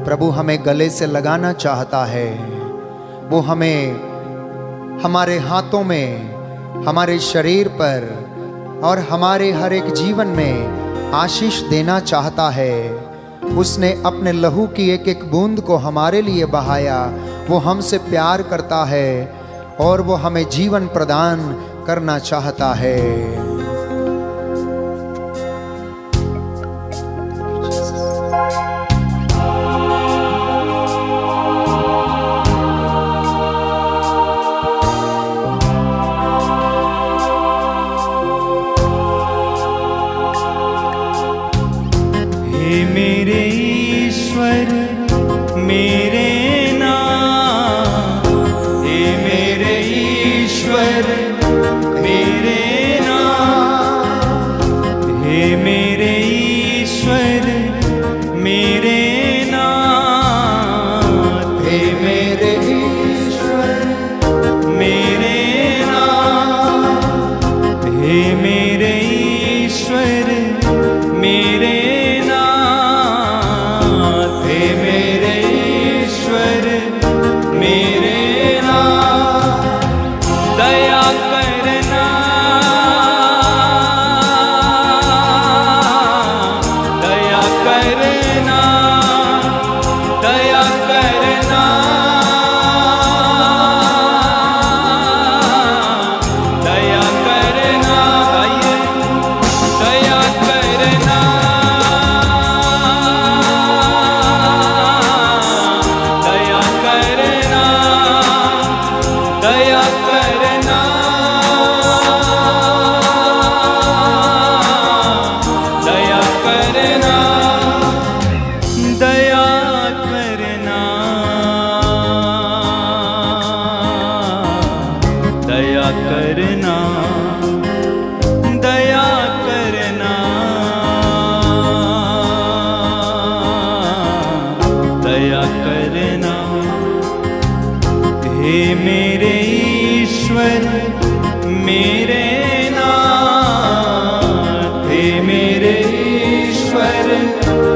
प्रभु हमें गले से लगाना चाहता है। वो हमें हमारे हाथों में, हमारे शरीर पर और हमारे हर एक जीवन में आशीष देना चाहता है। उसने अपने लहू की एक एक बूंद को हमारे लिए बहाया। वो हमसे प्यार करता है और वो हमें जीवन प्रदान करना चाहता है। मेरे ईश्वर मेरे नाम, हे मेरे ईश्वर मेरे नाम, हे मेरे ईश्वर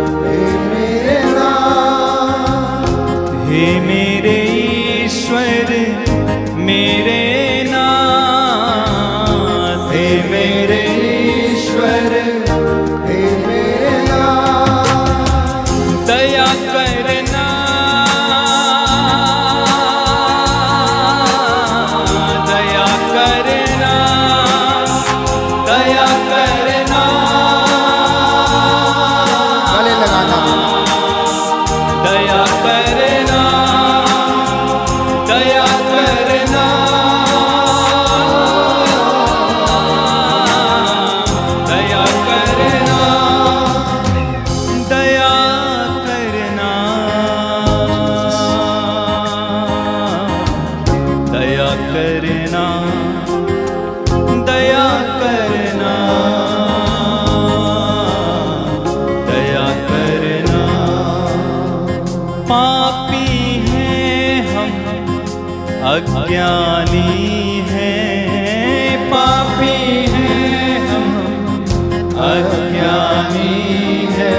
मेरे नाम, हे मेरे ईश्वर मेरे नाम, हे मेरे ईश्वर मेरे अज्ञानी है, पापी हैं हम, अज्ञानी है।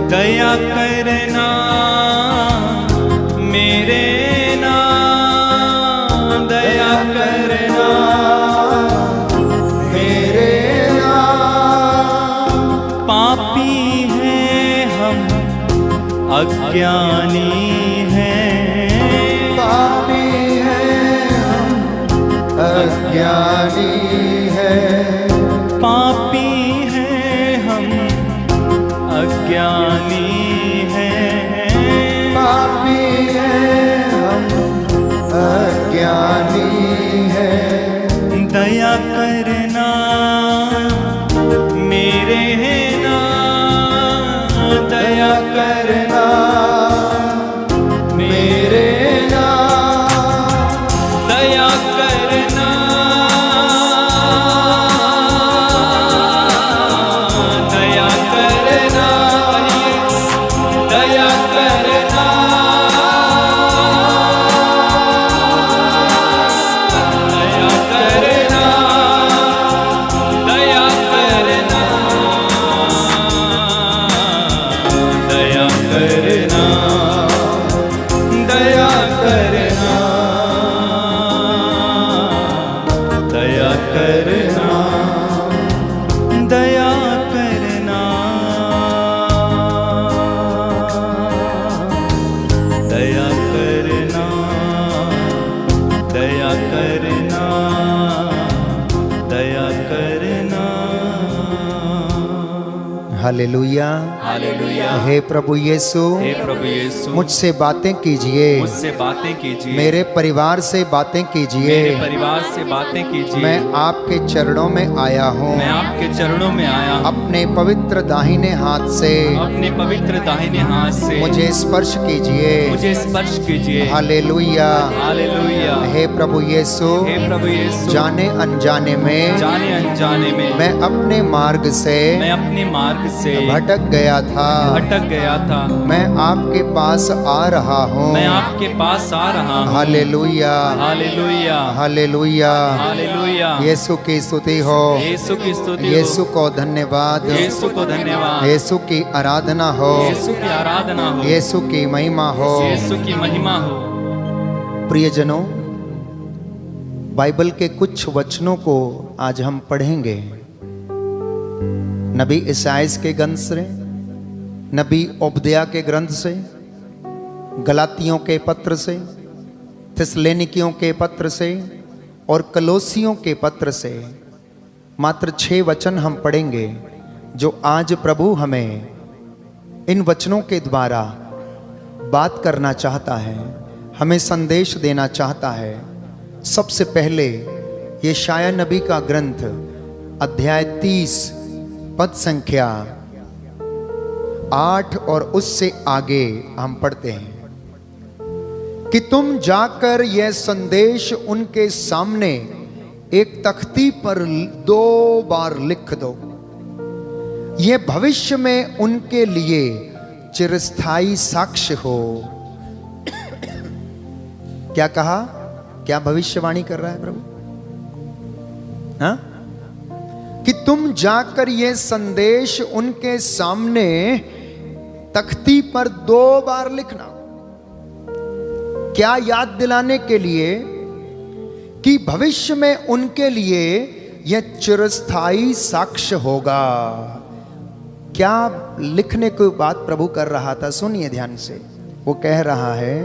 दया करना मेरे ना, दया करना मेरे ना। पापी हैं हम, अज्ञानी अज्ञानी है, पापी हैं हम, अज्ञानी हैं, पापी हैं हम, अज्ञानी हैं। दया करना मेरे ना, दया करना मेरे ना, दया करना दया करना हालेलुया हालेलुया। हे प्रभु यीशु हे प्रभु यीशु, मुझसे बातें कीजिए, मुझसे बातें कीजिए, मेरे परिवार से बातें कीजिए। मेरे परिवार से बातें कीजिए। मैं आपके चरणों में आया हूँ, मैं आपके चरणों में आया हूँ। अपने पवित्र दाहिने हाथ से अपने पवित्र दाहिने हाथ से मुझे स्पर्श कीजिए। मुझे स्पर्श कीजिए। Hallelujah hallelujah. हे प्रभु यीशु हे प्रभु यीशु, जाने अनजाने में जाने अनजाने में मैं अपने मार्ग से मैं अपने मार्ग से भटक गया था, भटक गया था। मैं आपके पास आ रहा हूँ। मैं आपके पास आ रहा हूँ। Hallelujah hallelujah. Hallelujah hallelujah. यीशु की स्तुति हो, यीशु की स्तुति हो। यीशु को धन्यवाद, यीशु को धन्यवाद। यीशु की आराधना हो, यीशु की आराधना हो। यीशु की महिमा हो। यीशु की महिमा हो। प्रियजनों, बाइबल के कुछ वचनों को आज हम पढ़ेंगे। नबी इसाइस के ग्रंथ से, नबी ओबद्याह के ग्रंथ से, गलातियों के पत्र से, थिस्सलुनीकियों के पत्र से और कलोसियों के पत्र से मात्र 6 वचन हम पढ़ेंगे, जो आज प्रभु हमें इन वचनों के द्वारा बात करना चाहता है, हमें संदेश देना चाहता है। सबसे पहले यशायाह नबी का ग्रंथ अध्याय 30 पद संख्या 8 और उससे आगे हम पढ़ते हैं कि तुम जाकर यह संदेश उनके सामने एक तख्ती पर 2 बार लिख दो, यह भविष्य में उनके लिए चिरस्थायी साक्ष्य हो। क्या कहा? क्या भविष्यवाणी कर रहा है प्रभु? हाँ? कि तुम जाकर यह संदेश उनके सामने तख्ती पर 2 बार लिखना। क्या? याद दिलाने के लिए कि भविष्य में उनके लिए यह चिरस्थायी साक्ष्य होगा। क्या लिखने की बात प्रभु कर रहा था? सुनिए ध्यान से। वो कह रहा है,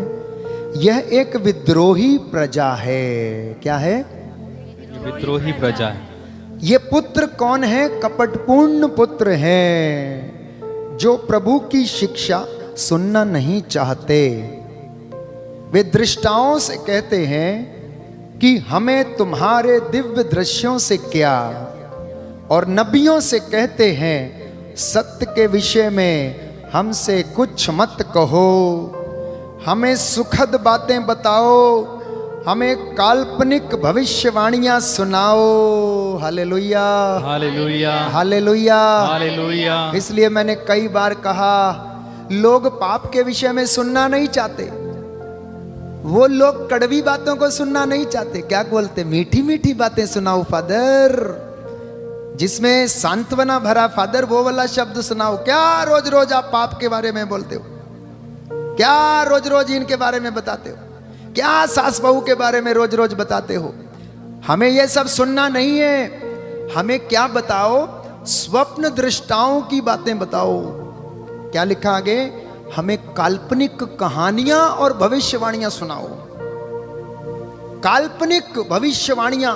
यह एक विद्रोही प्रजा है। क्या है? विद्रोही प्रजा है। ये पुत्र कौन है? कपटपूर्ण पुत्र हैं, जो प्रभु की शिक्षा सुनना नहीं चाहते। वे दृष्टाओं से कहते हैं कि हमें तुम्हारे दिव्य दृश्यों से क्या, और नबियों से कहते हैं सत्य के विषय में हमसे कुछ मत कहो। हमें सुखद बातें बताओ, हमें काल्पनिक भविष्यवाणियां सुनाओ। Hallelujah hallelujah. Hallelujah hallelujah. इसलिए मैंने कई बार कहा, लोग पाप के विषय में सुनना नहीं चाहते। वो लोग कड़वी बातों को सुनना नहीं चाहते। क्या बोलते? मीठी मीठी बातें सुनाओ फादर, जिसमें सांत्वना भरा। फादर वो वाला शब्द सुनाओ। क्या रोज रोज आप पाप के बारे में बोलते हो? क्या रोज रोज इनके बारे में बताते हो? क्या सास बहू के बारे में रोज रोज बताते हो? हमें यह सब सुनना नहीं है। हमें क्या बताओ? स्वप्न दृष्टाओं की बातें बताओ। क्या लिखा आगे? हमें काल्पनिक कहानियां और भविष्यवाणियां सुनाओ। काल्पनिक भविष्यवाणियां,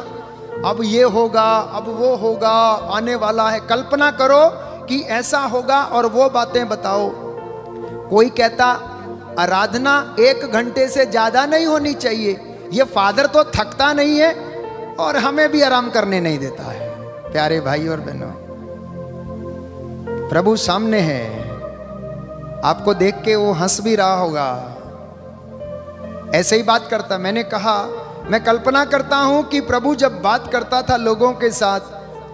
अब ये होगा, अब वो होगा, आने वाला है। कल्पना करो कि ऐसा होगा और वो बातें बताओ। कोई कहता आराधना 1 घंटे से ज्यादा नहीं होनी चाहिए। ये फादर तो थकता नहीं है और हमें भी आराम करने नहीं देता है। प्यारे भाई और बहनों, प्रभु सामने है। आपको देख के वो हंस भी रहा होगा। ऐसे ही बात करता। मैंने कहा, मैं कल्पना करता हूं कि प्रभु जब बात करता था लोगों के साथ,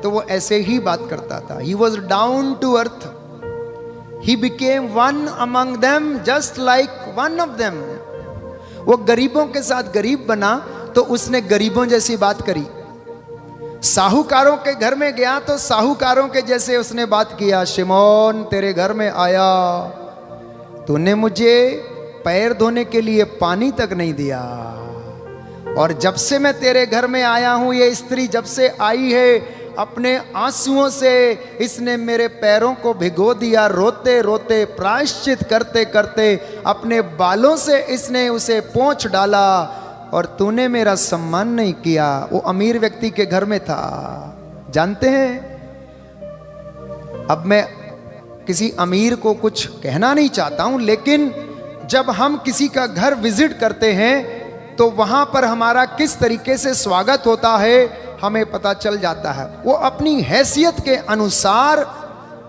तो वो ऐसे ही बात करता था। He was down to earth. He became one among them, just like one of them. वो गरीबों के साथ गरीब बना तो उसने गरीबों जैसी बात करी। साहूकारों के घर में गया तो साहूकारों के जैसे उसने बात किया। शिमोन, तेरे घर में आया, तूने मुझे पैर धोने के लिए पानी तक नहीं दिया, और जब से मैं तेरे घर में आया हूं, ये स्त्री जब से आई है, अपने आंसुओं से इसने मेरे पैरों को भिगो दिया। रोते रोते, प्रायश्चित करते करते अपने बालों से इसने उसे पोंछ डाला, और तूने मेरा सम्मान नहीं किया। वो अमीर व्यक्ति के घर में था। जानते हैं, अब मैं किसी अमीर को कुछ कहना नहीं चाहता हूं, लेकिन जब हम किसी का घर विजिट करते हैं तो वहां पर हमारा किस तरीके से स्वागत होता है हमें पता चल जाता है। वो अपनी हैसियत के अनुसार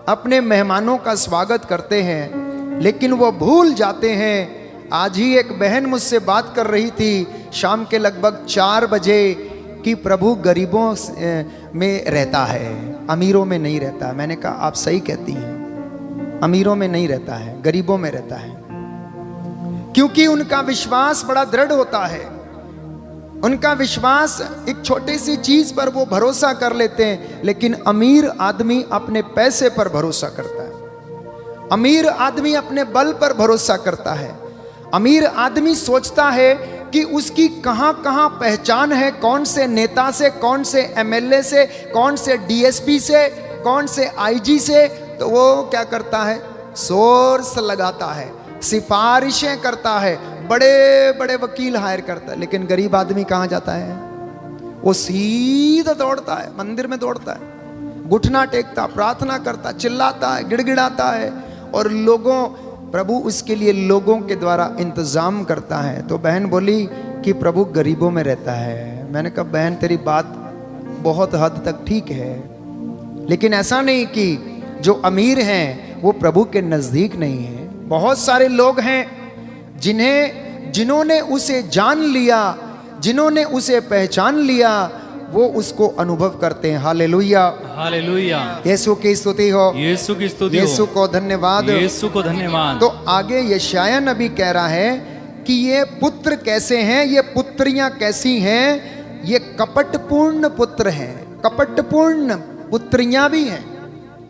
अपने मेहमानों का स्वागत करते हैं, लेकिन वो भूल जाते हैं। आज ही एक बहन मुझसे बात कर रही थी शाम के लगभग 4 बजे कि प्रभु गरीबों में रहता है, अमीरों में नहीं रहता। मैंने कहा आप सही कहती हैं, अमीरों में नहीं रहता है, गरीबों में रहता है, क्योंकि उनका विश्वास बड़ा दृढ़ होता है। उनका विश्वास एक छोटी सी चीज पर वो भरोसा कर लेते हैं, लेकिन अमीर आदमी अपने पैसे पर भरोसा करता है, अमीर आदमी अपने बल पर भरोसा करता है। अमीर आदमी सोचता है कि उसकी कहां कहां पहचान है, कौन से नेता से, कौन से एमएलए से, कौन से डीएसपी से, कौन से आईजी से, तो वो क्या करता है, सोर्स लगाता है, सिफारिशें करता है, बड़े बड़े वकील हायर करता है। लेकिन गरीब आदमी कहां जाता है, वो सीधा दौड़ता है, मंदिर में दौड़ता है, घुटना टेकता, प्रार्थना करता, चिल्लाता है, गिड़गिड़ाता है, और लोगों प्रभु उसके लिए लोगों के द्वारा इंतजाम करता है। तो बहन बोली कि प्रभु गरीबों में रहता है। मैंने कहा बहन तेरी बात बहुत हद तक ठीक है, लेकिन ऐसा नहीं कि जो अमीर हैं वो प्रभु के नजदीक नहीं है। बहुत सारे लोग हैं जिन्होंने उसे जान लिया, जिन्होंने उसे पहचान लिया, वो उसको अनुभव करते हैं। Hallelujah, hallelujah. यीशु की स्तुति हो, यीशु की स्तुति हो, यीशु को धन्यवाद, यीशु को धन्यवाद। तो आगे यशाया नबी कह रहा है कि ये पुत्र कैसे हैं, ये पुत्रियां कैसी हैं, ये कपटपूर्ण पुत्र हैं। कपटपूर्ण पुत्रियां भी हैं,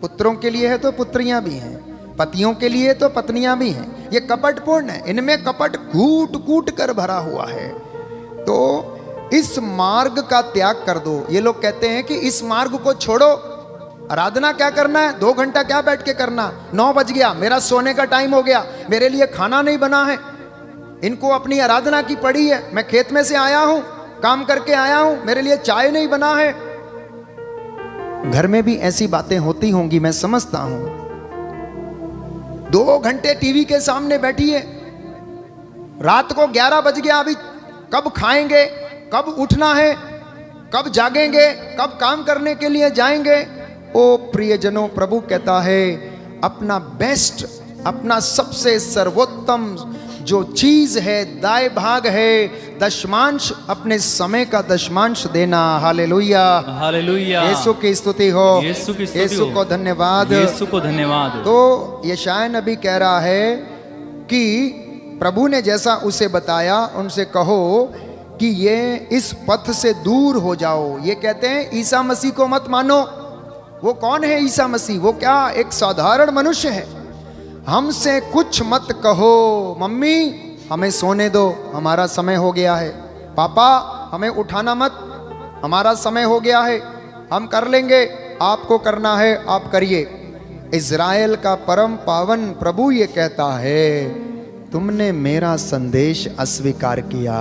पुत्रों के लिए है तो पुत्रियां भी हैं, पतियों के लिए तो पत्नियां भी हैं। ये कपटपूर्ण है, इनमें कपट कूट कूट कर भरा हुआ है। तो इस मार्ग का त्याग कर दो। ये लोग कहते हैं कि इस मार्ग को छोड़ो, आराधना क्या करना है, 2 घंटा क्या बैठ के करना, 9 बज गया, मेरा सोने का टाइम हो गया, मेरे लिए खाना नहीं बना है। इनको अपनी आराधना की पड़ी है, मैं खेत में से आया हूं, काम करके आया हूं, मेरे लिए चाय नहीं बना है। घर में भी ऐसी बातें होती होंगी, मैं समझता हूं। 2 घंटे टीवी के सामने बैठी है, रात को 11 बज गया, अभी कब खाएंगे, कब उठना है, कब जागेंगे, कब काम करने के लिए जाएंगे। ओ प्रियजनों, प्रभु कहता है अपना बेस्ट, अपना सबसे सर्वोत्तम जो चीज है, दाय भाग है, दशमांश, अपने समय का दशमांश देना। Hallelujah, hallelujah. यीशु की स्तुति हो, यीशु की स्तुति यीशु हो, को धन्यवाद, यीशु को धन्यवाद। तो यशाया नबी कह रहा है कि प्रभु ने जैसा उसे बताया, उनसे कहो कि ये इस पथ से दूर हो जाओ। ये कहते हैं ईसा मसीह को मत मानो। वो कौन है ईसा मसीह? वो क्या एक साधारण मनुष्य है। हमसे कुछ मत कहो, मम्मी हमें सोने दो, हमारा समय हो गया है, पापा हमें उठाना मत, हमारा समय हो गया है, हम कर लेंगे, आपको करना है आप करिए। इज़राइल का परम पावन प्रभु ये कहता है तुमने मेरा संदेश अस्वीकार किया।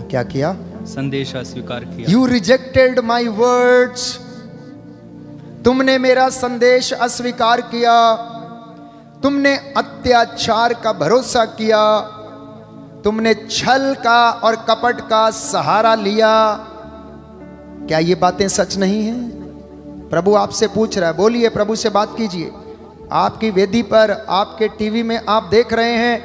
क्या किया? संदेश अस्वीकार किया। यू रिजेक्टेड माई वर्ड्स, तुमने मेरा संदेश अस्वीकार किया, तुमने अत्याचार का भरोसा किया, तुमने छल का और कपट का सहारा लिया। क्या ये बातें सच नहीं हैं? प्रभु आपसे पूछ रहा है, बोलिए, प्रभु से बात कीजिए। आपकी वेदी पर, आपके टीवी में आप देख रहे हैं,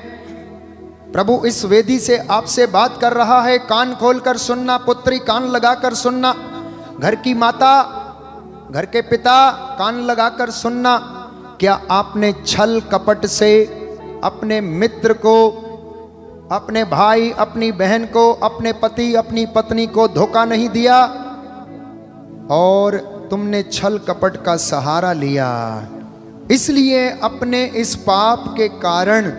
प्रभु इस वेदी से आपसे बात कर रहा है। कान खोलकर सुनना, पुत्री कान लगाकर सुनना, घर की माता, घर के पिता कान लगाकर सुनना। क्या आपने छल कपट से अपने मित्र को, अपने भाई, अपनी बहन को, अपने पति, अपनी पत्नी को धोखा नहीं दिया? और तुमने छल कपट का सहारा लिया, इसलिए अपने इस पाप के कारण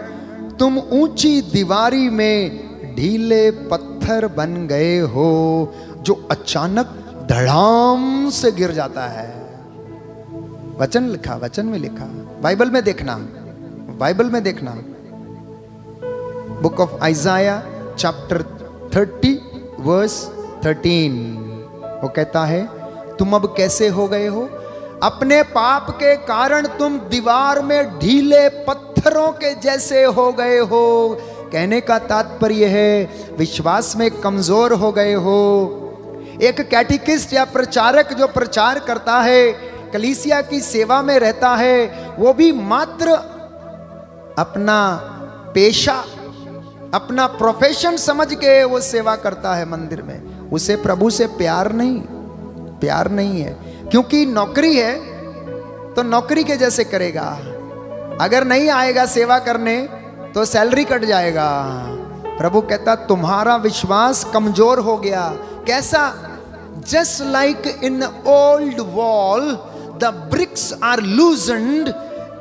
तुम ऊंची दीवारी में ढीले पत्थर बन गए हो, जो अचानक धड़ाम से गिर जाता है। वचन लिखा, वचन में लिखा, बाइबल में देखना, बाइबल में देखना, book of Isaiah chapter 30 verse 13। वो कहता है तुम अब कैसे हो गए हो? अपने पाप के कारण तुम दीवार में ढीले पत्थरों के जैसे हो गए हो। कहने का तात्पर्य है विश्वास में कमजोर हो गए हो। एक कैटेकिस्ट या प्रचारक जो प्रचार करता है, कलीसिया की सेवा में रहता है, वो भी मात्र अपना पेशा, अपना प्रोफेशन समझ के वो सेवा करता है मंदिर में। उसे प्रभु से प्यार नहीं है। क्योंकि नौकरी है तो नौकरी के जैसे करेगा। अगर नहीं आएगा सेवा करने तो सैलरी कट जाएगा। प्रभु कहता तुम्हारा विश्वास कमजोर हो गया। कैसा? Just like in old wall the bricks are loosened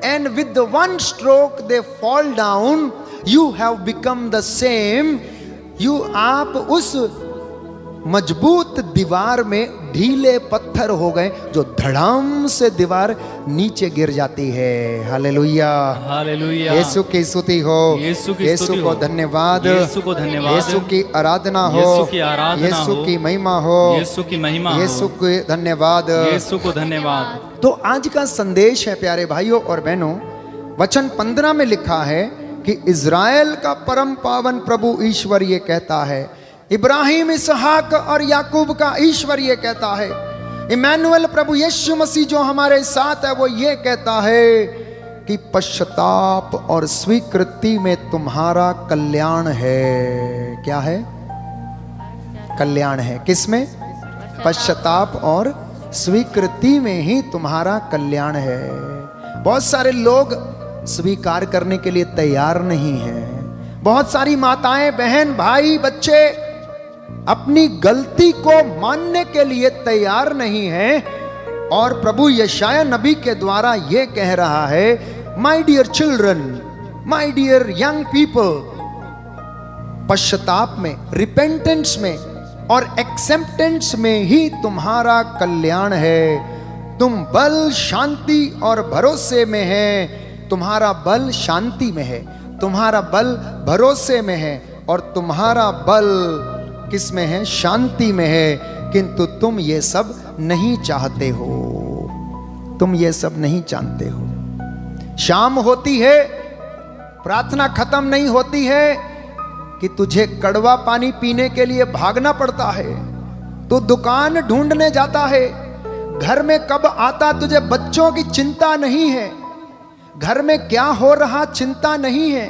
and with the one stroke they fall down, you have become the same. आप उस मजबूत दीवार में ढीले पत्थर हो गए जो धड़ाम से दीवार नीचे गिर जाती है। Hallelujah, hallelujah. यीशु की स्तुति हो, यीशु को धन्यवाद, यीशु को धन्यवाद, यीशु की आराधना हो, यीशु की आराधना यीशु हो, की महिमा हो, यीशु की महिमा हो, यीशु को धन्यवाद, यीशु को धन्यवाद। तो आज का संदेश है प्यारे भाइयों और बहनों, वचन 15 में लिखा है कि इज़राइल का परम पावन प्रभु ईश्वर ये कहता है, इब्राहिम, इसहाक और याकूब का ईश्वर ये कहता है, इमैनुअल प्रभु यीशु मसीह जो हमारे साथ है वो ये कहता है कि पश्चाताप और स्वीकृति में तुम्हारा कल्याण है। क्या है? कल्याण है। किसमें? पश्चाताप और स्वीकृति में ही तुम्हारा कल्याण है। बहुत सारे लोग स्वीकार करने के लिए तैयार नहीं हैं। बहुत सारी माताएं, बहन, भाई, बच्चे अपनी गलती को मानने के लिए तैयार नहीं हैं। और प्रभु यशाया नबी के द्वारा यह कह रहा है, my dear children, my dear young people, पश्चाताप में, रिपेंटेंस में और एक्सेप्टेंस में ही तुम्हारा कल्याण है। तुम बल, शांति और भरोसे में है। तुम्हारा बल शांति में है, तुम्हारा बल भरोसे में है और तुम्हारा बल किस में है? शांति में है। किंतु तुम ये सब नहीं चाहते हो, तुम ये सब नहीं जानते हो। शाम होती है, प्रार्थना खत्म नहीं होती है कि तुझे कड़वा पानी पीने के लिए भागना पड़ता है। तू दुकान ढूंढने जाता है। घर में कब आता तुझे बच्चों की चिंता नहीं है। घर में क्या हो रहा चिंता नहीं है।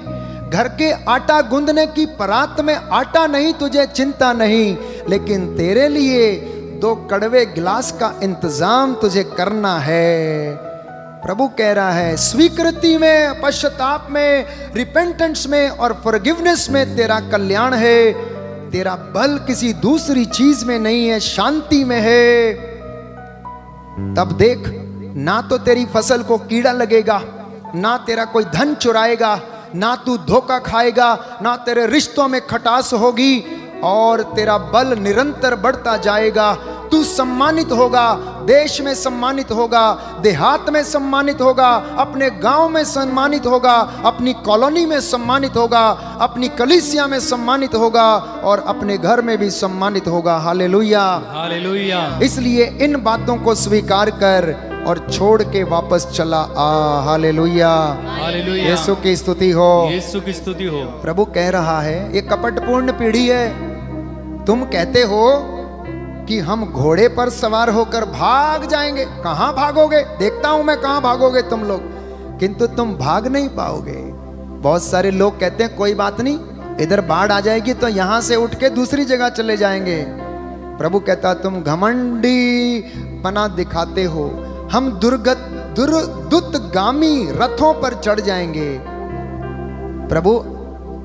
घर के आटा गूंदने की परात में आटा नहीं, तुझे चिंता नहीं। लेकिन तेरे लिए 2 कड़वे गिलास का इंतजाम तुझे करना है। प्रभु कह रहा है स्वीकृति में, पश्चाताप में, रिपेंटेंस में और फॉरगिवनेस में तेरा कल्याण है। तेरा बल किसी दूसरी चीज में नहीं है, शांति में है। तब देख, ना तो तेरी फसल को कीड़ा लगेगा, ना तेरा कोई धन चुराएगा, ना तू धोखा खाएगा, ना तेरे रिश्तों में खटास होगी और तेरा बल निरंतर बढ़ता जाएगा। तू सम्मानित होगा, देश में सम्मानित होगा, देहात में सम्मानित होगा, अपने गांव में सम्मानित होगा, अपनी कॉलोनी में सम्मानित होगा, अपनी कलीसिया में सम्मानित होगा और अपने घर में भी सम्मानित होगा। Hallelujah, hallelujah. इसलिए इन बातों को स्वीकार कर और छोड़ के वापस चला आ। Hallelujah, hallelujah. यीशु की स्तुति हो, यीशु की स्तुति हो। प्रभु कह रहा है ये कपटपूर्ण पीढ़ी है। तुम कहते हो कि हम घोड़े पर सवार होकर भाग जाएंगे। कहां भागोगे? देखता हूं मैं कहां भागोगे तुम लोग, किंतु तुम भाग नहीं पाओगे। बहुत सारे लोग कहते हैं कोई बात नहीं, इधर बाढ़ आ जाएगी तो यहां से उठ के दूसरी जगह चले जाएंगे। प्रभु कहता तुम घमंडी पना दिखाते हो। हम दुर्दुतगामी रथों पर चढ़ जाएंगे। प्रभु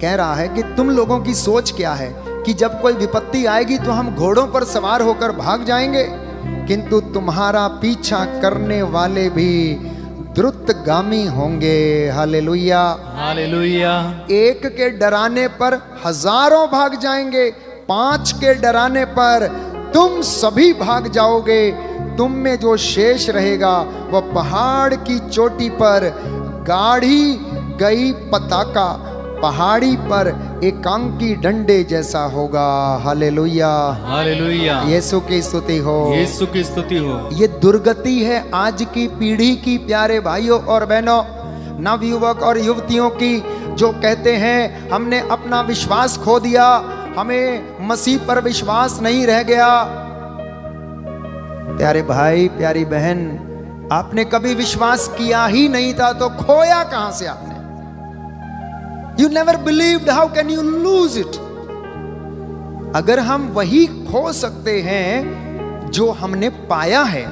कह रहा है कि तुम लोगों की सोच क्या है कि जब कोई विपत्ति आएगी तो हम घोड़ों पर सवार होकर भाग जाएंगे, किंतु तुम्हारा पीछा करने वाले भी द्रुतगामी होंगे। Hallelujah, hallelujah. 1 के डराने पर हजारों भाग जाएंगे, 5 के डराने पर तुम सभी भाग जाओगे। तुम में जो शेष रहेगा वह पहाड़ की चोटी पर गाढ़ी गई पताका, पहाड़ी पर एकांकी डंडे जैसा होगा। Hallelujah, hallelujah. यीशु की स्तुति हो, यीशु की स्तुति हो। ये दुर्गति है आज की पीढ़ी की, प्यारे भाइयों और बहनों, नवयुवक और युवतियों की, जो कहते हैं हमने अपना विश्वास खो दिया, हमें मसीह पर विश्वास नहीं रह गया। प्यारे भाई, प्यारी बहन, आपने कभी विश्वास किया ही नहीं था तो खोया कहां से आपने? You never believed, how can you lose it? अगर हम वही खो सकते हैं जो हमने पाया है,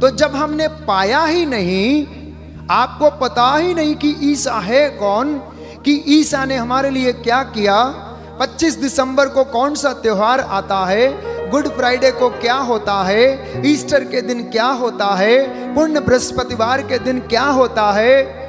तो जब हमने पाया ही नहीं, आपको पता ही नहीं कि ईसा है कौन, कि ईसा ने हमारे लिए क्या किया, 25 दिसंबर को कौन सा त्योहार आता है, गुड फ्राइडे को क्या होता है, ईस्टर के दिन क्या होता है, पुण्य बृहस्पतिवार के दिन क्या होता है,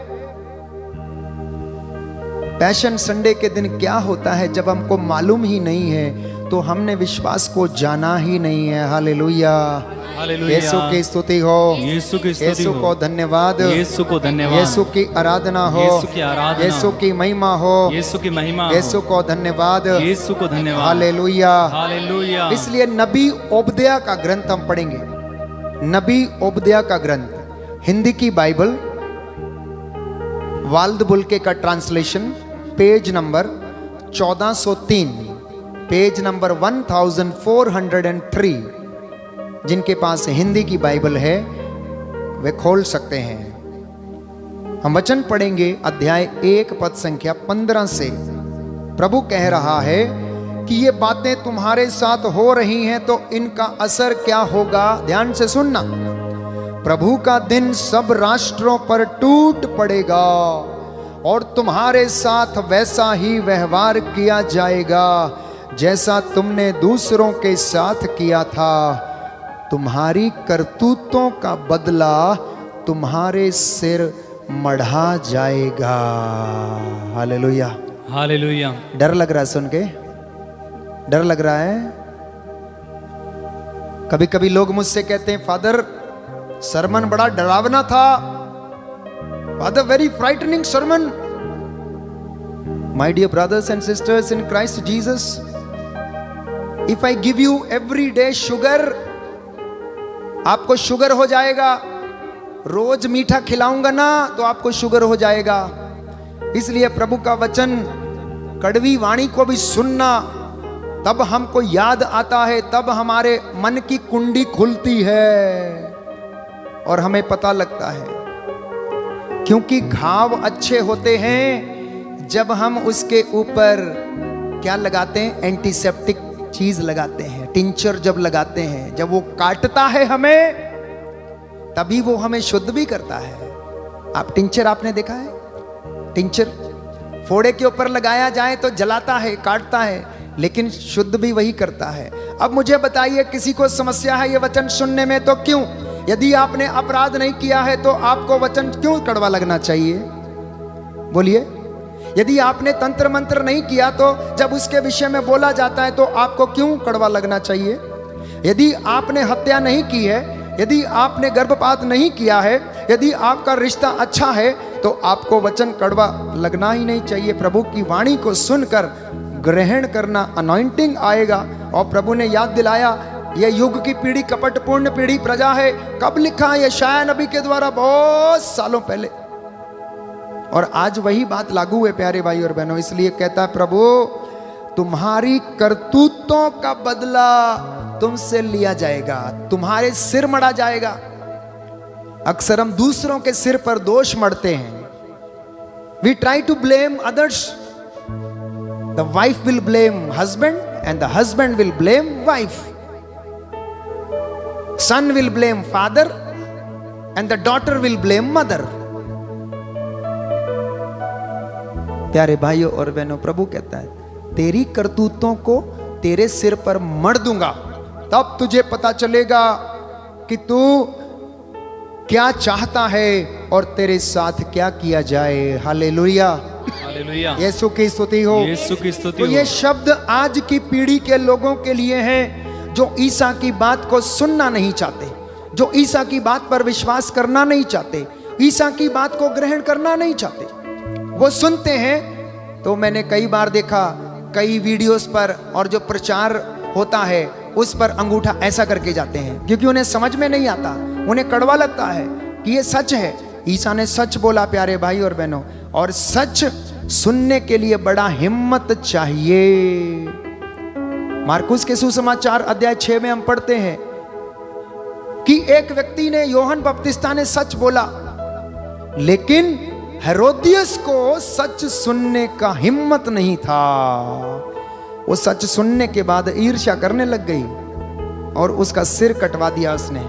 पैशन संडे के दिन क्या होता है, जब हमको मालूम ही नहीं है तो हमने विश्वास को जाना ही नहीं है। Hallelujah, hallelujah. यीशु की स्तुति हो, यीशु की स्तुति यीशु हो। को धन्यवाद, यीशु को धन्यवाद। यीशु की आराधना हो, यीशु की आराधना, यीशु की महिमा हो, यीशु की महिमा, यीशु को धन्यवाद, यीशु को धन्यवाद। Hallelujah, hallelujah. इसलिए नबी ओबद्याह का ग्रंथ हम पढ़ेंगे। नबी ओबद्याह का ग्रंथ, हिंदी की बाइबल, वाल्द बुल्के का translation, page number 1403, page number 1403। जिनके पास हिंदी की बाइबल है वे खोल सकते हैं। हम वचन पढ़ेंगे अध्याय 1 पद संख्या 15 से। प्रभु कह रहा है कि ये बातें तुम्हारे साथ हो रही हैं तो इनका असर क्या होगा। ध्यान से सुनना। प्रभु का दिन सब राष्ट्रों पर टूट पड़ेगा और तुम्हारे साथ वैसा ही व्यवहार किया जाएगा जैसा तुमने दूसरों के साथ किया था। तुम्हारी करतूतों का बदला तुम्हारे सिर मढ़ा जाएगा। Hallelujah, hallelujah. डर लग रहा है सुन के? डर लग रहा है? कभी कभी लोग मुझसे कहते हैं, फादर सरमन बड़ा डरावना था, father very frightening sermon. My dear brothers and sisters in Christ Jesus, if I give you every day sugar, आपको शुगर हो जाएगा। रोज मीठा खिलाऊंगा ना तो आपको शुगर हो जाएगा। इसलिए प्रभु का वचन, कड़वी वाणी को भी सुनना, तब हमको याद आता है, तब हमारे मन की कुंडी खुलती है और हमें पता लगता है। क्योंकि घाव अच्छे होते हैं जब हम उसके ऊपर क्या लगाते हैं? एंटीसेप्टिक चीज लगाते हैं, टिंचर जब लगाते हैं, जब वो काटता है हमें, तभी वो हमें शुद्ध भी करता है। आप टिंचर आपने देखा है? टिंचर फोड़े के ऊपर लगाया जाए तो जलाता है, काटता है, लेकिन शुद्ध भी वही करता है। अब मुझे बताइए, किसी को समस्या है ये वचन सुनने में तो क्यों? यदि आपने अपराध नहीं किया है तो आपको वचन क्यों कड़वा लगना चाहिए? बोलिए। यदि आपने तंत्र मंत्र नहीं किया तो जब उसके विषय में बोला जाता है तो आपको क्यों कड़वा लगना चाहिए? यदि आपने हत्या नहीं की है, यदि आपने गर्भपात नहीं किया है, यदि आपका रिश्ता अच्छा है तो आपको वचन कड़वा लगना ही नहीं चाहिए। प्रभु की वाणी को सुनकर ग्रहण करना, अनॉइंटिंग आएगा। और प्रभु ने याद दिलाया, यह युग की पीढ़ी कपटपूर्ण पीढ़ी प्रजा है। कब लिखा है? यशायाह नबी के द्वारा बहुत सालों पहले। और आज वही बात लागू है प्यारे भाई और बहनों। इसलिए कहता है प्रभु, तुम्हारी करतूतों का बदला तुमसे लिया जाएगा, तुम्हारे सिर मढ़ा जाएगा। अक्सर हम दूसरों के सिर पर दोष मढ़ते हैं। We try to blame others. The wife will blame husband and the husband will blame wife. Son will blame father and the daughter will blame mother. प्यारे भाइयों और बहनों, प्रभु कहता है, तेरी करतूतों को तेरे सिर पर मढ़ दूंगा, तब तुझे पता चलेगा कि तू क्या चाहता है और तेरे साथ क्या किया जाए। Hallelujah, hallelujah. यीशु की स्तुति हो, यीशु की स्तुति तो हो। ये शब्द आज की पीढ़ी के लोगों के लिए हैं जो ईसा की बात को सुनना नहीं चाहते, जो ईसा की बात पर विश्वास करना नहीं चाहते, ईसा की बात को ग्रहण करना नहीं चाहते। वो सुनते हैं तो मैंने कई बार देखा, कई वीडियोस पर और जो प्रचार होता है उस पर अंगूठा ऐसा करके जाते हैं, क्योंकि उन्हें समझ में नहीं आता, उन्हें कड़वा लगता है कि ये सच है। ईसा ने सच बोला प्यारे भाई और बहनों, और सच सुनने के लिए बड़ा हिम्मत चाहिए। मार्कुस के सुसमाचार अध्याय 6 में हम पढ़ते हैं कि एक व्यक्ति ने, योहन बपतिस्ता ने सच बोला, लेकिन हेरोदियस को सच सुनने का हिम्मत नहीं था। वो सच सुनने के बाद ईर्ष्या करने लग गई और उसका सिर कटवा दिया उसने।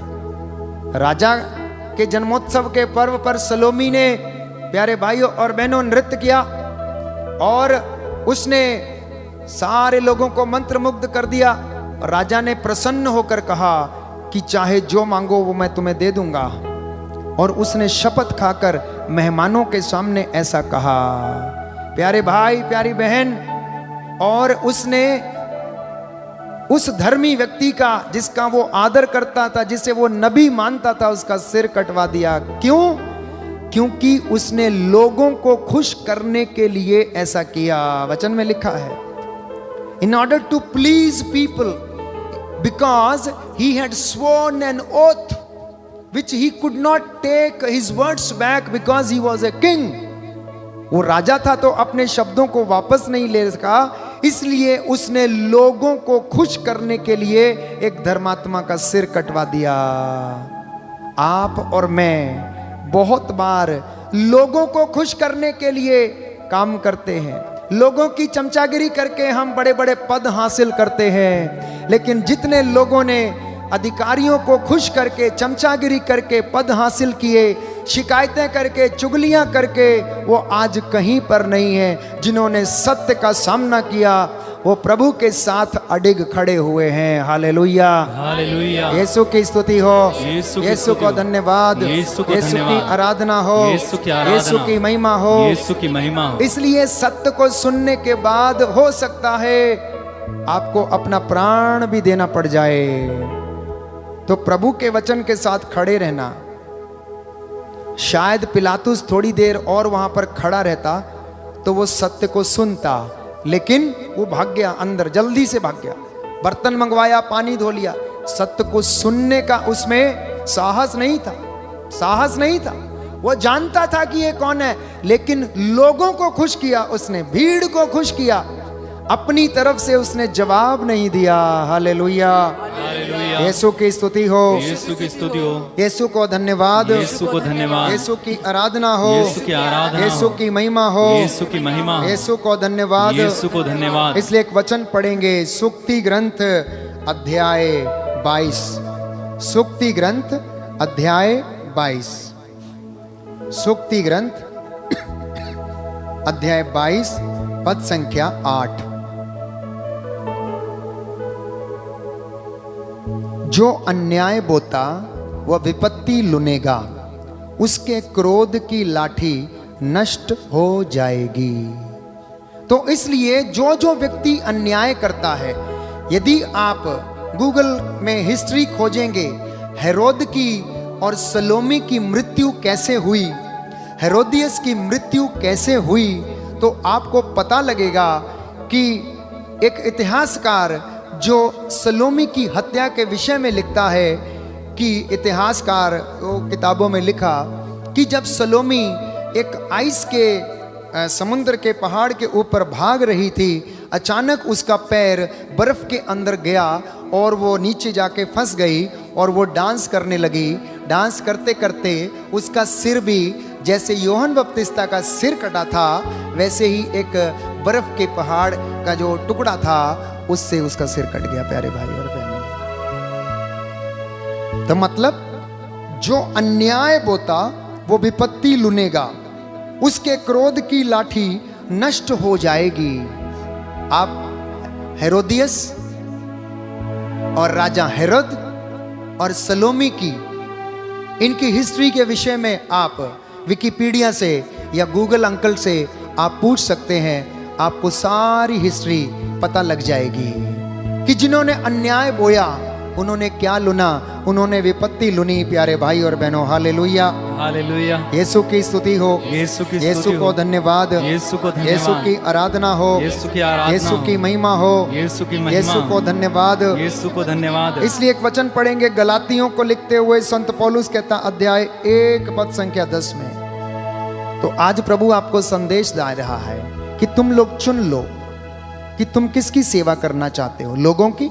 राजा के जन्मोत्सव के पर्व पर सलोमी ने, प्यारे भाइयों और बहनों, नृत्य किया और उसने सारे लोगों को मंत्रमुग्ध कर दिया। राजा ने प्रसन्न होकर कहा कि चाहे जो मांगो वो मैं तुम्हें दे दूंगा, और उसने शपथ खाकर मेहमानों के सामने ऐसा कहा। प्यारे भाई, प्यारी बहन, और उसने उस धर्मी व्यक्ति का, जिसका वो आदर करता था, जिसे वो नबी मानता था, उसका सिर कटवा दिया। क्यों? क्योंकि उसने लोगों को खुश करने के लिए ऐसा किया। वचन में लिखा है, in order to please people, because he had sworn an oath which he could not take his words back because he was a king। वो राजा था तो अपने शब्दों को वापस नहीं ले सका, इसलिए उसने लोगों को खुश करने के लिए एक धर्मात्मा का सिर कटवा दिया। आप और मैं बहुत बार लोगों को खुश करने के लिए काम करते हैं, लोगों की चमचागिरी करके हम बड़े बड़े पद हासिल करते हैं, लेकिन जितने लोगों ने अधिकारियों को खुश करके, चमचागिरी करके पद हासिल किए, शिकायतें करके, चुगलियां करके, वो आज कहीं पर नहीं है। जिन्होंने सत्य का सामना किया वो प्रभु के साथ अडिग खड़े हुए हैं। Hallelujah, hallelujah. यीशु की स्तुति हो, यीशु की यीशु स्तुति को हो, धन्यवाद, यीशु को यीशु की धन्यवाद, आराधना हो, यीशु की आराधना, यीशु की महिमा हो, यीशु की महिमा हो। इसलिए सत्य को सुनने के बाद हो सकता है आपको अपना प्राण भी देना पड़ जाए। तो प्रभु के वचन के साथ खड़े रहना। शायद पिलातुस थोड़ी देर और वहां पर खड़ा रहता तो वो सत्य को सुनता, लेकिन वो भाग गया अंदर, जल्दी से भाग गया, बर्तन मंगवाया, पानी धो लिया। सत्य को सुनने का उसमें साहस नहीं था, साहस नहीं था। वो जानता था कि ये कौन है, लेकिन लोगों को खुश किया उसने, भीड़ को खुश किया, अपनी तरफ से उसने जवाब नहीं दिया। Hallelujah, hallelujah. यीशु की स्तुति हो, यीशु की स्तुति हो, यीशु को धन्यवाद, यीशु को धन्यवाद, यीशु की आराधना हो, यीशु की आराधना, यीशु की महिमा हो, यीशु की महिमा, यीशु को धन्यवाद, यीशु को धन्यवाद। इसलिए एक वचन पढ़ेंगे, सुक्ति ग्रंथ अध्याय 22, सुक्ति ग्रंथ अध्याय 22, सुक्ति ग्रंथ अध्याय 22 पद संख्या 8। जो अन्याय बोता वह विपत्ति लुनेगा, उसके क्रोध की लाठी नष्ट हो जाएगी। तो इसलिए जो जो व्यक्ति अन्याय करता है, यदि आप गूगल में हिस्ट्री खोजेंगे, हेरोद की और सलोमी की मृत्यु कैसे हुई, हेरोदियस की मृत्यु कैसे हुई, तो आपको पता लगेगा कि एक इतिहासकार जो सलोमी की हत्या के विषय में लिखता है कि इतिहासकार वो किताबों में लिखा कि जब सलोमी एक आइस के समुद्र के पहाड़ के ऊपर भाग रही थी, अचानक उसका पैर बर्फ के अंदर गया और वो नीचे जाके फंस गई और वो डांस करने लगी। डांस करते करते उसका सिर भी, जैसे यूहन्ना बपतिस्ता का सिर कटा था, वैसे ही एक बर्फ के पहाड़ का जो टुकड़ा था उससे उसका सिर कट गया। प्यारे भाई और बहनों, तो मतलब जो अन्याय बोता वो विपत्ति लुनेगा, उसके क्रोध की लाठी नष्ट हो जाएगी। आप हेरोदियस और राजा हेरोद और सलोमी की, इनकी हिस्ट्री के विषय में आप विकिपीडिया से या गूगल अंकल से आप पूछ सकते हैं, आपको सारी हिस्ट्री पता लग जाएगी कि जिन्होंने अन्याय बोया उन्होंने क्या लुना, उन्होंने विपत्ति लुनी। प्यारे भाई और बहनों, हालेलुया। हालेलुया। यीशु की स्तुति हो, यीशु की यीशु स्तुति को हो, धन्यवाद, यीशु को धन्यवाद, यीशु की आराधना हो, यीशु की आराधना यीशु हो, की महिमा हो, यीशु की महिमा, यीशु को धन्यवाद, यीशु को धन्यवाद। इसलिए एक वचन पढ़ेंगे गलातियों को लिखते हुए संत पौलुस कहता अध्याय 1 पद संख्या 10 में। तो आज प्रभु आपको संदेश दे रहा है कि तुम लोग चुन लो कि तुम किसकी सेवा करना चाहते हो, लोगों की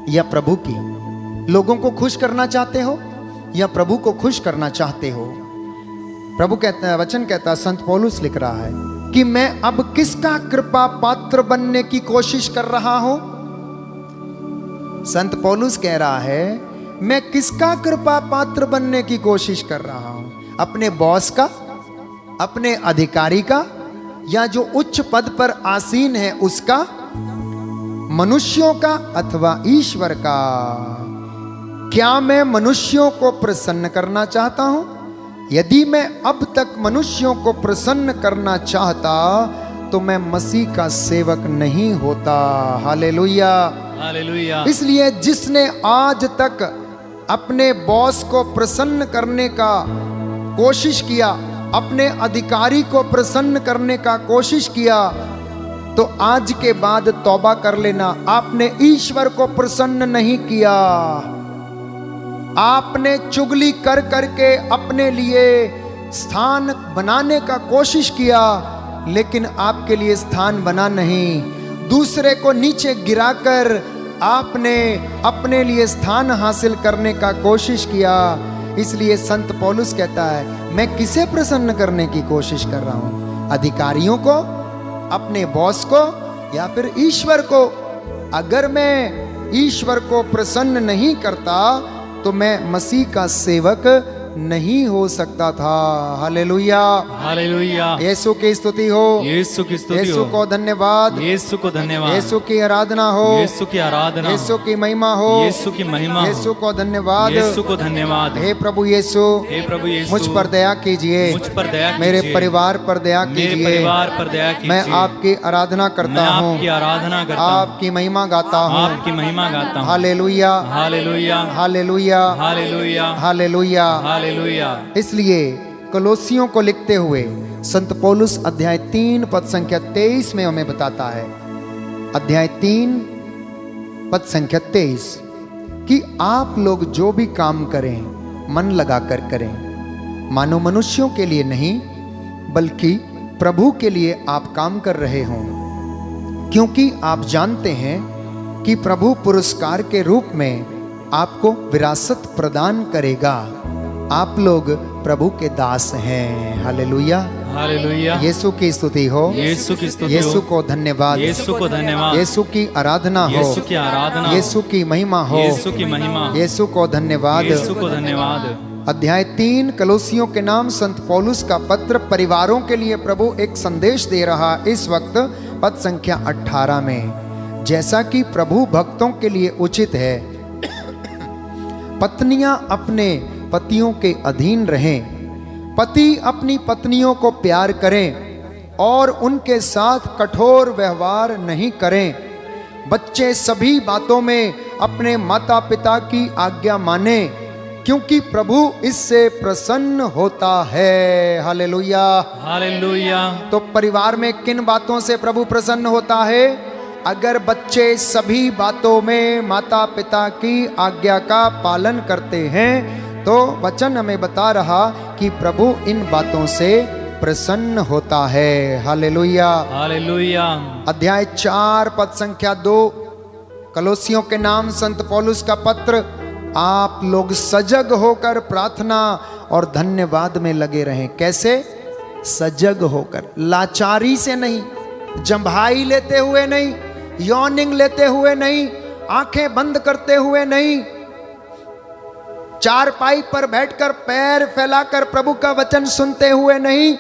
या प्रभु की। लोगों को खुश करना चाहते हो या प्रभु को खुश करना चाहते हो। प्रभु कहता है, वचन कहता है, संत पौलुस लिख रहा है कि मैं अब किसका कृपा पात्र बनने की कोशिश कर रहा हूं। संत पौलुस कह रहा है मैं किसका कृपा पात्र बनने की कोशिश कर रहा हूं, अपने बॉस का, अपने अधिकारी का, या जो उच्च पद पर आसीन है उसका, मनुष्यों का अथवा ईश्वर का। क्या मैं मनुष्यों को प्रसन्न करना चाहता हूं? यदि मैं अब तक मनुष्यों को प्रसन्न करना चाहता तो मैं मसीह का सेवक नहीं होता। Hallelujah, hallelujah. इसलिए जिसने आज तक अपने बॉस को प्रसन्न करने का कोशिश किया, अपने अधिकारी को प्रसन्न करने का कोशिश किया, तो आज के बाद तौबा कर लेना, आपने ईश्वर को प्रसन्न नहीं किया। आपने चुगली कर करके अपने लिए स्थान बनाने का कोशिश किया, लेकिन आपके लिए स्थान बना नहीं। दूसरे को नीचे गिराकर आपने अपने लिए स्थान हासिल करने का कोशिश किया। इसलिए संत पौलुस कहता है मैं किसे प्रसन्न करने की कोशिश कर रहा हूं, अधिकारियों को, अपने बॉस को, या फिर ईश्वर को। अगर मैं ईश्वर को प्रसन्न नहीं करता तो मैं मसीह का सेवक नहीं हो सकता था। Hallelujah, hallelujah. यीशु की स्तुति हो, यीशु की स्तुति हो, यीशु को धन्यवाद, यीशु को धन्यवाद, यीशु की आराधना हो, यीशु की आराधना, यीशु की महिमा हो, यीशु की महिमा, यीशु को धन्यवाद, यीशु को धन्यवाद। हे प्रभु यीशु, हे प्रभु यीशु, मुझ पर दया कीजिए, मुझ पर दया कीजिए, मेरे परिवार पर दया मेरे कीजिए, परिवार पर दया कीजिए। मैं आपकी आराधना करता मैं हूँ, आपकी आराधना करता हूँ, आपकी महिमा गाता हूँ। आपकी महिमा गाता हूँ। Hallelujah, hallelujah, hallelujah, hallelujah, hallelujah. Hallelujah. इसलिए कलोसियों को लिखते हुए संत पौलुस अध्याय 3 पद संख्या 23 में हमें बताता है, अध्याय 3 पद संख्या 23, कि आप लोग जो भी काम करें मन लगाकर करें, मानो मनुष्यों के लिए नहीं बल्कि प्रभु के लिए आप काम कर रहे हों, क्योंकि आप जानते हैं कि प्रभु पुरस्कार के रूप में आपको विरासत प्रदान करेगा। आप लोग प्रभु के दास हैं। Hallelujah, hallelujah. यीशु की स्तुति हो, यीशु की स्तुति यीशु हो, को धन्यवाद, यीशु को धन्यवाद, यीशु की आराधना हो, यीशु की आराधना, यीशु की महिमा हो, यीशु की महिमा, यीशु को धन्यवाद। यीशु को धन्यवाद। अध्याय 3 कलोसियों के नाम संत पौलुस का पत्र परिवारों के लिए प्रभु एक संदेश दे रहा इस वक्त पद संख्या 18 में, जैसा कि प्रभु भक्तों के लिए उचित है, पत्नियां अपने पतियों के अधीन रहें, पति अपनी पत्नियों को प्यार करें और उनके साथ कठोर व्यवहार नहीं करें। बच्चे सभी बातों में अपने माता पिता की आज्ञा माने, क्योंकि प्रभु इससे प्रसन्न होता है। Hallelujah, hallelujah. तो परिवार में किन बातों से प्रभु प्रसन्न होता है? अगर बच्चे सभी बातों में माता पिता की आज्ञा का पालन करते हैं तो वचन हमें बता रहा कि प्रभु इन बातों से प्रसन्न होता है। Hallelujah, hallelujah. अध्याय 4 पद संख्या 2 कलोसियों के नाम संत पौलुस का पत्र, आप लोग सजग होकर प्रार्थना और धन्यवाद में लगे रहें। कैसे? सजग होकर, लाचारी से नहीं, जंभाई लेते हुए नहीं, यॉर्निंग लेते हुए नहीं, आंखें बंद करते हुए नहीं, चारपाई पर बैठकर पैर फैलाकर प्रभु का वचन सुनते हुए नहीं,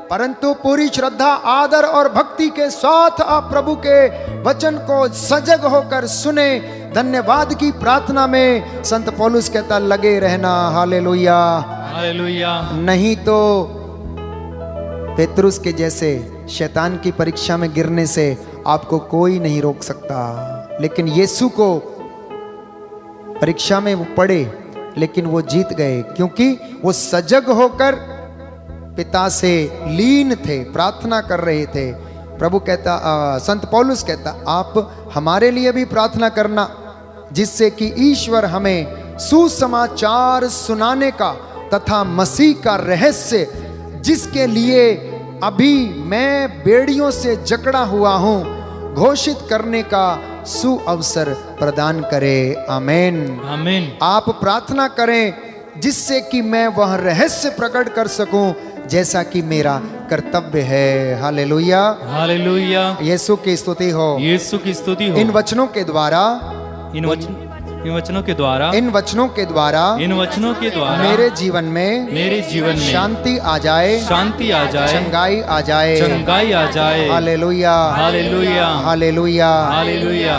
परंतु पूरी श्रद्धा, आदर और भक्ति के साथ आप प्रभु के वचन को सजग होकर सुने। धन्यवाद की प्रार्थना में संत पौलुस कहता लगे रहना। Hallelujah, hallelujah. नहीं तो पेतरुस के जैसे शैतान की परीक्षा में गिरने से आपको कोई नहीं रोक सकता। लेकिन यीशु को परीक्षा में वो पड़े, लेकिन वो जीत गए, क्योंकि वो सजग होकर पिता से लीन थे, प्रार्थना कर रहे थे। प्रभु कहता, संत पौलुस कहता, आप हमारे लिए भी प्रार्थना करना, जिससे कि ईश्वर हमें सुसमाचार सुनाने का तथा मसीह का रहस्य, जिसके लिए अभी मैं बेड़ियों से जकड़ा हुआ हूं, घोषित करने का सुअवसर प्रदान करे। आमीन आमीन। आप प्रार्थना करें जिससे कि मैं वह रहस्य प्रकट कर सकूं जैसा कि मेरा कर्तव्य है। Hallelujah, hallelujah. यीशु की स्तुति हो, यीशु की स्तुति हो। इन वचनों के द्वारा, इन वचनों के द्वारा, इन वचनों के द्वारा, इन वचनों के द्वारा मेरे जीवन में, मेरे जीवन में शांति आ जाए, शांति आ जाए, चंगाई आ जाए, चंगाई आ जाए। Hallelujah, hallelujah, hallelujah, hallelujah.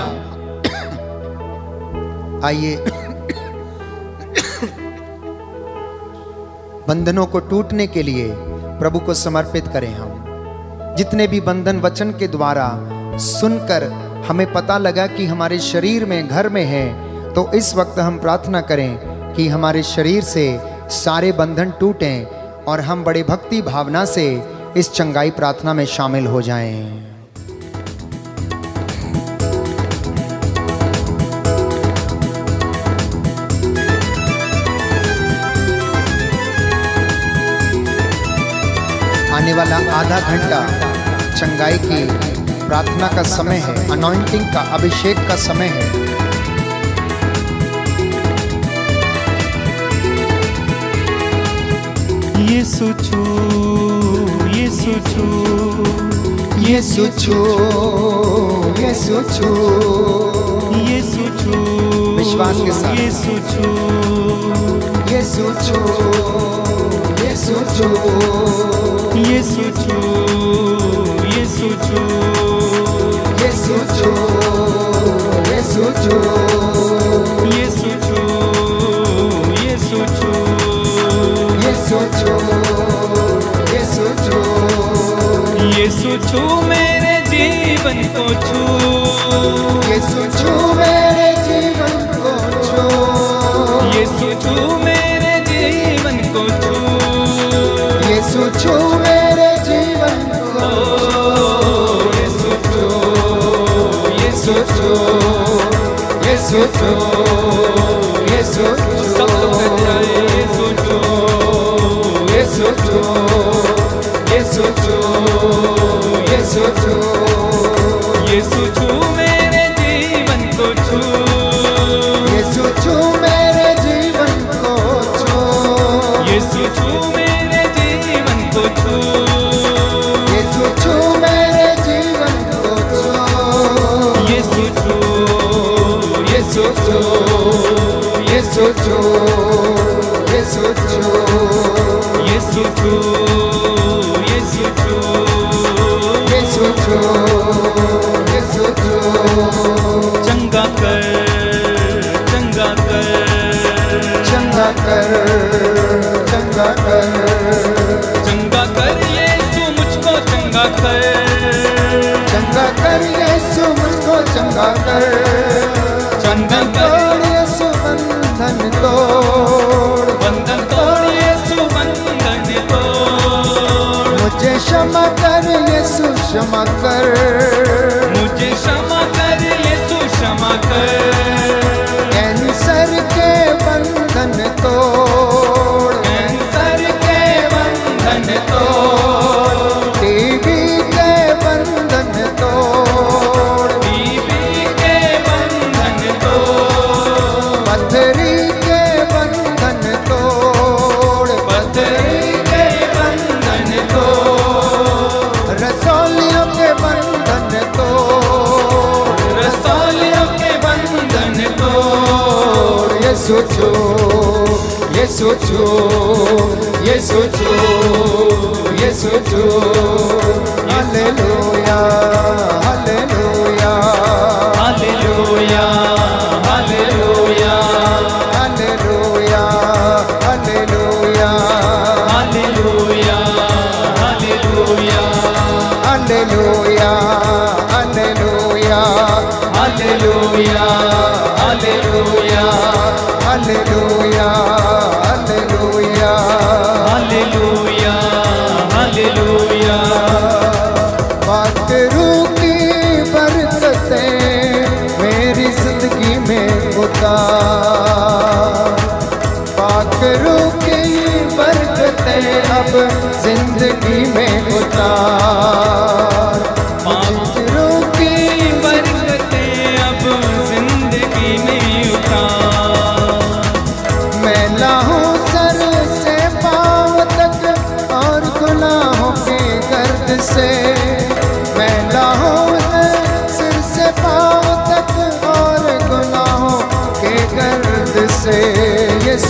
आइए बंधनों को टूटने के लिए प्रभु को समर्पित करें। हम जितने भी बंधन वचन के द्वारा सुनकर हमें पता लगा कि हमारे शरीर में, घर में है, तो इस वक्त हम प्रार्थना करें कि हमारे शरीर से सारे बंधन टूटें और हम बड़े भक्ति भावना से इस चंगाई प्रार्थना में शामिल हो जाएं। आने वाला आधा घंटा चंगाई की प्रार्थना का समय है, अनॉइंटिंग का, अभिषेक का समय है। यीशु छू, यीशु छू, यीशु छू, यीशु छू, यीशु छू, विश्वास के साथ। यीशु छू, यीशु छू, यीशु छू, यीशु छू, यीशु छू, यीशु छू, यीशु छू, यीशु छू, यीशु छू, यीशु छू, यीशु छू, यीशु छू मेरे जीवन को छू, यीशु छू मेरे जीवन को छू, यीशु छू मेरे जीवन को छू, यीशु छू मेरे जीवन को, यीशु छू, यीशु छू, यीशु छू, यीशु छू, सब लोग कहते जाए यीशु छू, यीशु छू, यीशु छू, यीशु छू, यीशु छू मेरे जीवन को छू, यीशु छू मेरे जीवन को छू, यीशु छू मेरे जीवन को छू, यीशु छू मेरे जीवन को छू, यीशु छू, यीशु छू, यीशु छू, यीशु छू, यीशु छू, यीशु छू, यीशु छू, यीशु छू, चंगा कर, चंगा कर, चंगा कर, चंगा कर, चंगा कर यीशु मुझको चंगा कर, चंगा कर यीशु मुझको चंगा कर, चंगा कर तोड़ यीशु बंधन तोड़, बंधन तोड़ यीशु बंधन तोड़, मुझे क्षमा कर यीशु क्षमा कर, मुझे क्षमा कर यीशु क्षमा कर, कैंसर के बंधन तोड़, कैंसर के बंधन तोड़, टीबी के बंधन तोड़, बीबी के बंधन तोड़, पथरी के बंधन तोड़, पथरी के बंधन तोड़, रसौलियों के बंधन तोड़, रसौलियों के बंधन तोड़, यीशु छू, यीशु छू, यीशु छू, यीशु छू, hallelujah, hallelujah, hallelujah, hallelujah, hallelujah, hallelujah, hallelujah, hallelujah, hallelujah, hallelujah, hallelujah, hallelujah, hallelujah,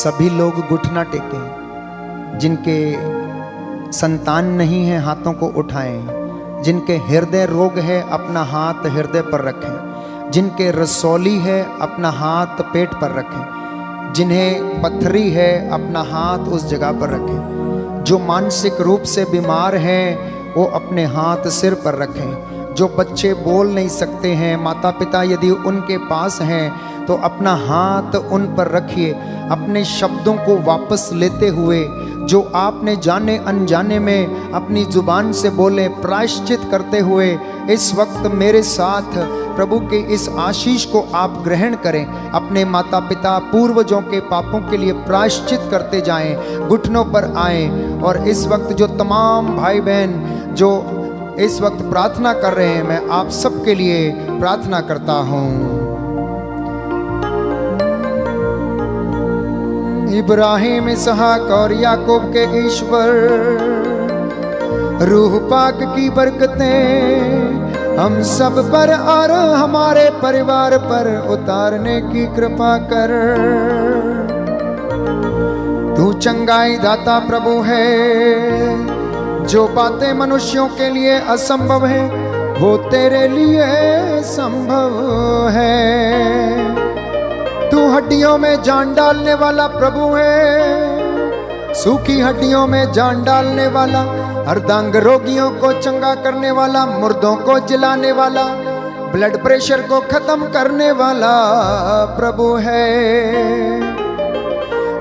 सभी लोग घुटना टेकें। जिनके संतान नहीं है हाथों को उठाएं। जिनके हृदय रोग है अपना हाथ हृदय पर रखें। जिनके रसौली है अपना हाथ पेट पर रखें। जिन्हें पथरी है अपना हाथ उस जगह पर रखें। जो मानसिक रूप से बीमार हैं वो अपने हाथ सिर पर रखें। जो बच्चे बोल नहीं सकते हैं, माता पिता यदि उनके पास हैं तो अपना हाथ उन पर रखिए। अपने शब्दों को वापस लेते हुए जो आपने जाने अनजाने में अपनी जुबान से बोले, प्रायश्चित करते हुए इस वक्त मेरे साथ प्रभु के इस आशीष को आप ग्रहण करें। अपने माता पिता पूर्वजों के पापों के लिए प्रायश्चित करते जाएं, घुटनों पर आएं। और इस वक्त जो तमाम भाई बहन जो इस वक्त प्रार्थना कर रहे हैं, मैं आप सबके लिए प्रार्थना करता हूं। इब्राहिम, इसहाक और याकूब के ईश्वर, रूह पाक की बरकतें हम सब पर और हमारे परिवार पर उतारने की कृपा कर। तू चंगाई दाता प्रभु है। जो बातें मनुष्यों के लिए असंभव है वो तेरे लिए संभव है। तू हड्डियों में जान डालने वाला प्रभु है। सूखी हड्डियों में जान डालने वाला, अर्धांग रोगियों को चंगा करने वाला, मुर्दों को जिलाने वाला, ब्लड प्रेशर को खत्म करने वाला प्रभु है।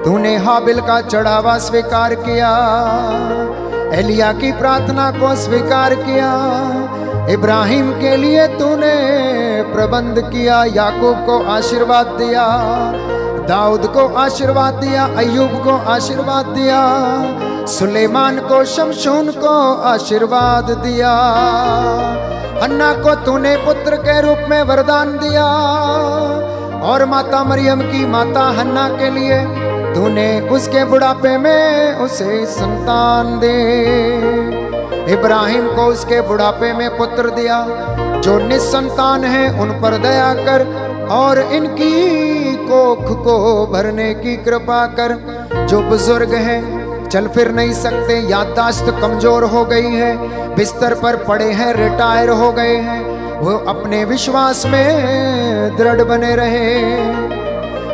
तूने हाबिल का चढ़ावा स्वीकार किया, एलिया की प्रार्थना को स्वीकार किया। इब्राहिम के लिए तूने प्रबंध किया, याकूब को आशीर्वाद दिया, दाऊद को आशीर्वाद दिया, अय्यूब को आशीर्वाद दिया, सुलेमान को, शमशून को आशीर्वाद दिया। हन्ना को तूने पुत्र के रूप में वरदान दिया और माता मरियम की माता हन्ना के लिए तूने उसके बुढ़ापे में उसे संतान दे। इब्राहिम को उसके बुढ़ापे में पुत्र दिया। जो निसंतान हैं उन पर दया कर और इनकी कोख को भरने की कृपा कर। जो बुजुर्ग हैं, चल फिर नहीं सकते, याददाश्त कमजोर हो गई है, बिस्तर पर पड़े हैं, रिटायर हो गए हैं, वो अपने विश्वास में दृढ़ बने रहे।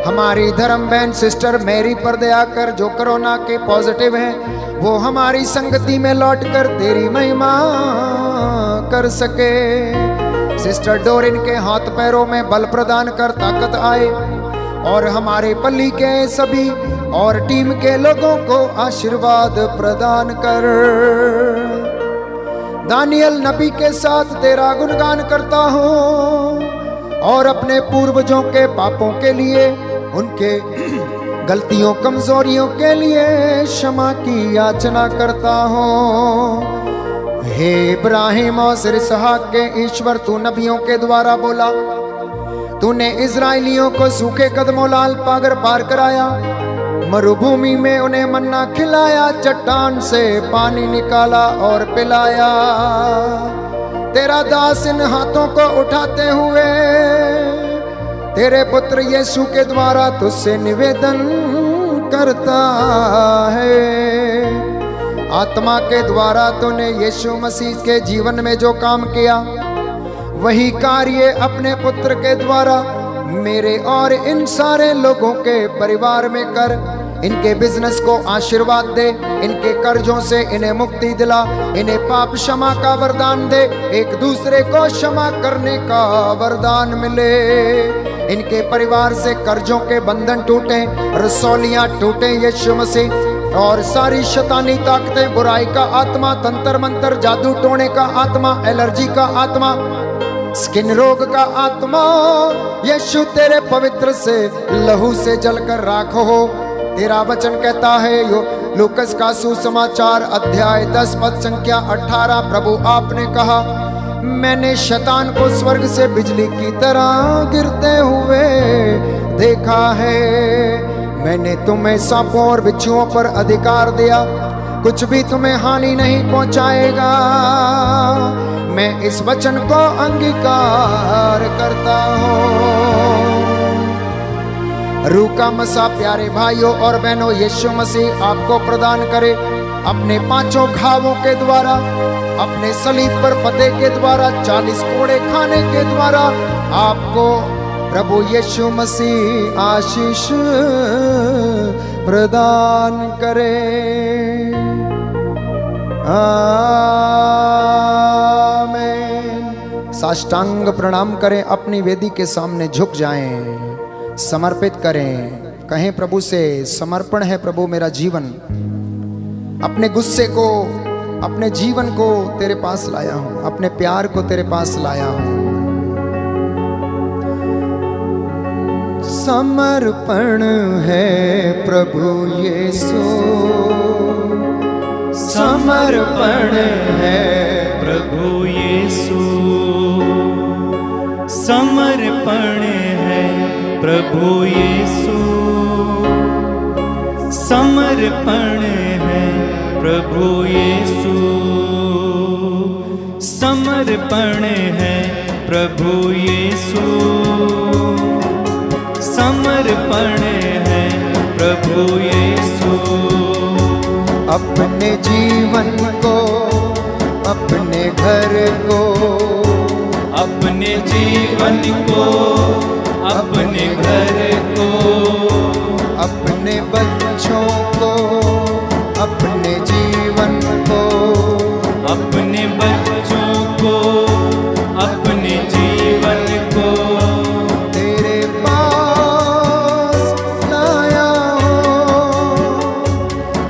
हमारी धर्म बहन सिस्टर मैरी पर दया कर, जो कोरोना के पॉजिटिव हैं, वो हमारी संगति में लौटकर तेरी महिमा कर सके। सिस्टर डोरिन के हाथ पैरों में बल प्रदान कर ताकत आए और हमारे पल्ली के सभी और टीम के लोगों को आशीर्वाद प्रदान कर। दानियल नबी के साथ तेरा गुणगान करता हूँ और अपने पूर्वजों के पापों के लिए, उनके गलतियों कमजोरियों के लिए क्षमा की याचना करता हूँ। हे इब्राहिम और इसहाक के ईश्वर, तू नबियों के द्वारा बोला, तूने इजराइलियों को सूखे कदमों लाल पागर पार कराया, मरुभूमि में उन्हें मन्ना खिलाया, चट्टान से पानी निकाला और पिलाया। तेरा दास इन हाथों को उठाते हुए तेरे पुत्र यीशु के द्वारा तुझसे निवेदन करता है। आत्मा के द्वारा तूने यीशु मसीह के जीवन में जो काम किया, वही कार्य अपने पुत्र के द्वारा मेरे और इन सारे लोगों के परिवार में कर। इनके बिजनेस को आशीर्वाद दे, इनके कर्जों से इन्हें मुक्ति दिला, इन्हें पाप क्षमा का वरदान दे, एक दूसरे को क्षमा करने का वरदान मिले। इनके परिवार से कर्जों के बंधन टूटे, रसौलियां टूटे यीशु मसीह, और सारी शैतानी ताकतें, बुराई का आत्मा, तंत्र मंत्र, जादू टोने का आत्मा, एलर्जी का आत्मा, स्किन रोग का आत्मा, यीशु तेरे पवित्र से लहू से जलकर राख हो। तेरा वचन कहता है, यो लूकस का सुसमाचार अध्याय 10 पद संख्या 18, प्रभु आपने कहा, मैंने शैतान को स्वर्ग से बिजली की तरह गिरते हुए देखा है। मैंने तुम्हें सांपों और बिच्छुओं पर अधिकार दिया, कुछ भी तुम्हें हानि नहीं पहुंचाएगा। मैं इस वचन को अंगीकार करता हूँ। रूह का मसा प्यारे भाइयों और बहनों यीशु मसीह आपको प्रदान करे अपने 5 घावों के द्वारा, अपने सलीब पर फतेह के द्वारा, 40 कोड़े खाने के द्वारा आपको प्रभु यीशु मसीह आशीष प्रदान करे। आमीन। साष्टांग प्रणाम करें, अपनी वेदी के सामने झुक जाएं, समर्पित करें, कहें प्रभु से समर्पण है प्रभु मेरा जीवन, अपने गुस्से को, अपने जीवन को तेरे पास लाया हूं, अपने प्यार को तेरे पास लाया हूं। समर्पण है प्रभु यीशु, समर्पण है प्रभु यीशु, समर्पण है प्रभु यीशु, समर्पण है प्रभु यीशु, समर्पण है प्रभु यीशु, समर्पण है प्रभु यीशु। अपने जीवन को, अपने घर को, अपने जीवन को, अपने घर को, अपने बच्चों को, अपने जीवन को, अपने बच्चों को, अपने जीवन को तेरे पास लाया हूं,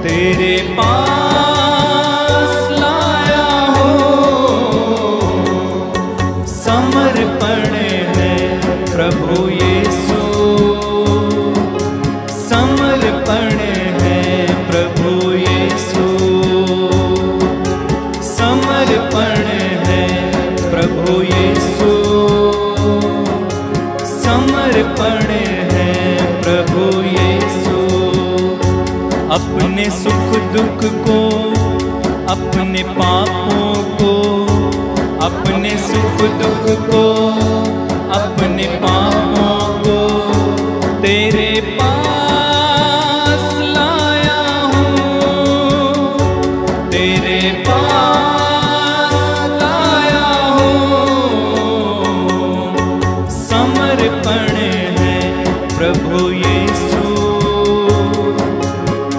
तेरे पास लाया हूँ। समर्पण है प्रभु यीशु, समर्पण है प्रभु यीशु, समर्पण है प्रभु यीशु, समर्पण है प्रभु यीशु। अपने सुख दुख को, अपने पापों को, अपने सुख दुख को, अपने पापों को तेरे पास लाया हूँ, तेरे पास लाया हूँ। समर्पण है प्रभु यीशु,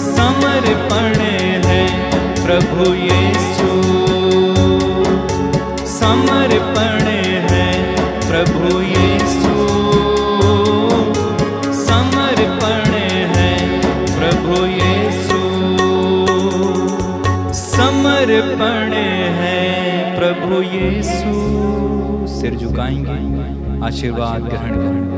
समर्पण है प्रभु यीशु, समर्पण है प्रभु यीशु, समर्पण है प्रभु यीशु, समर्पण है प्रभु यीशु। सिर झुकाएंगे, आशीर्वाद ग्रहण करेंगे।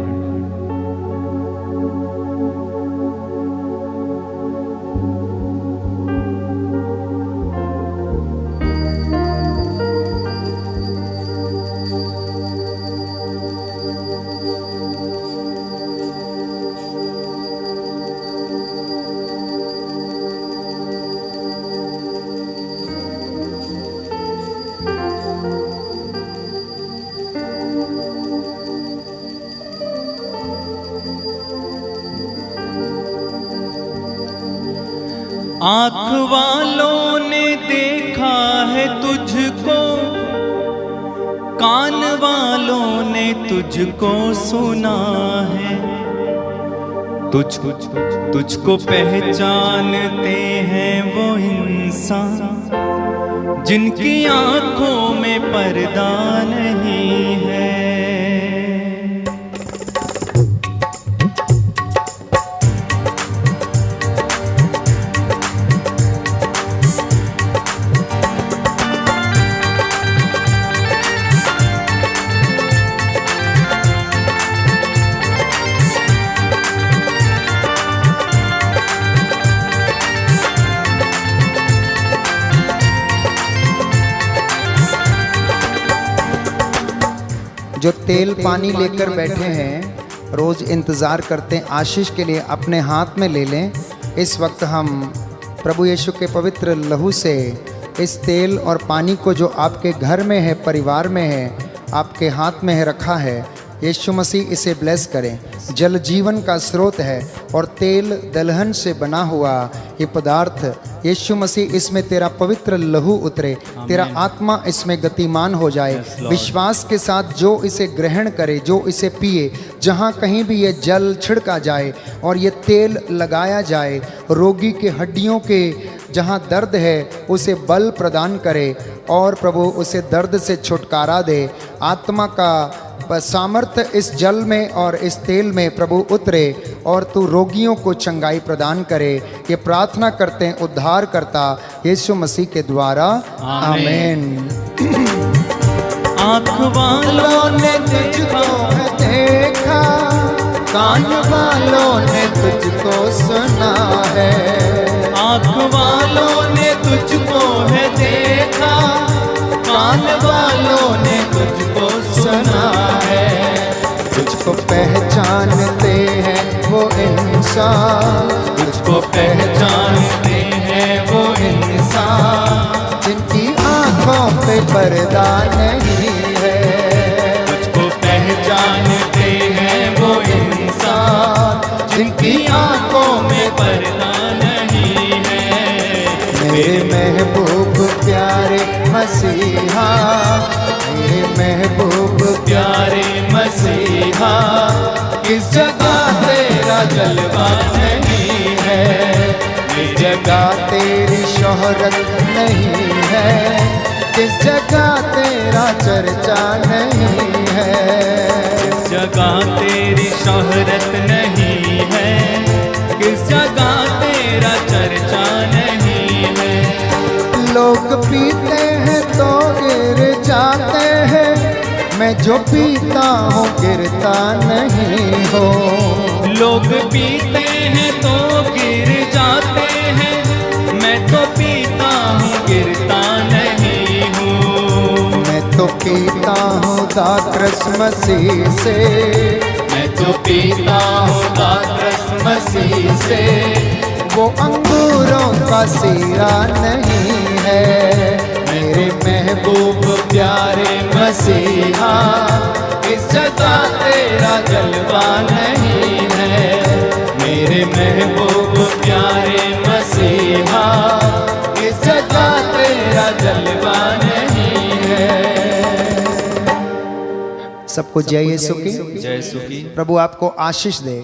आँख वालों ने देखा है तुझको, कान वालों ने तुझको सुना है, तुझको पहचानते हैं वो इंसान जिनकी आँखों में पर्दा नहीं है। जो तेल पानी लेकर बैठे हैं, रोज इंतजार करते हैं आशीष के लिए, अपने हाथ में ले लें। इस वक्त हम प्रभु यीशु के पवित्र लहू से इस तेल और पानी को जो आपके घर में है, परिवार में है, आपके हाथ में है, रखा है, यीशु मसीह इसे ब्लेस करें। जल जीवन का स्रोत है और तेल दलहन से बना हुआ ये पदार्थ यीशु मसीह इसमें तेरा पवित्र लहू उतरे, तेरा आत्मा इसमें गतिमान हो जाए। विश्वास के साथ जो इसे ग्रहण करे, जो इसे पिए, जहाँ कहीं भी ये जल छिड़का जाए और ये तेल लगाया जाए, रोगी के हड्डियों के जहाँ दर्द है उसे बल प्रदान करे और प्रभु उसे दर्द से छुटकारा दे। आत्मा का सामर्थ्य इस जल में और इस तेल में प्रभु उतरे और तू रोगियों को चंगाई प्रदान करे। ये प्रार्थना करते हैं उद्धार करता यीशु मसीह के द्वारा, आमीन। आँख वालों ने तुझको देखा, कान वालों ने तुझको सुना है। आँख वालों ने तुझको है देखा, कान वालों ने तुझको सुना है। तुझको पहचानते हैं वो इंसान, तुझको पहचानते हैं वो इंसान, जिनकी आंखों पे पर्दा नहीं है। तुझको पहचानते हैं वो इंसान, जिनकी आंखों में पर्दा नहीं है। मेरे महबूब प्यारे मसीहा, मेरे महबूब प्यारे मसीहा, किस जगह तेरा जलवा नहीं है, किस जगह तेरी शोहरत नहीं है, किस जगह तेरा चर्चा नहीं है। किस जगह तेरी शोहरत नहीं है, किस जगह तेरा चर्चा नहीं है। लोग पीते हैं तो गिर जाते हैं, मैं जो पीता हूँ गिरता नहीं हो। लोग पीते हैं तो गिर जाते हैं, मैं तो पीता हूँ गिरता नहीं हूँ। मैं तो पीता हूँ दाक्रस मसीह से, मैं तो पीता हूँ दाक्रस मसीह से। वो अंगूरों का सीरा नहीं है। मेरे महबूब प्यारे मसीहा, इस जगह तेरा जलवा नहीं है। मेरे महबूब प्यारे मसीहा, इस जगह तेरा जलवा नहीं है। सबको जय यीशु की। जय यीशु की। प्रभु आपको आशीष दे।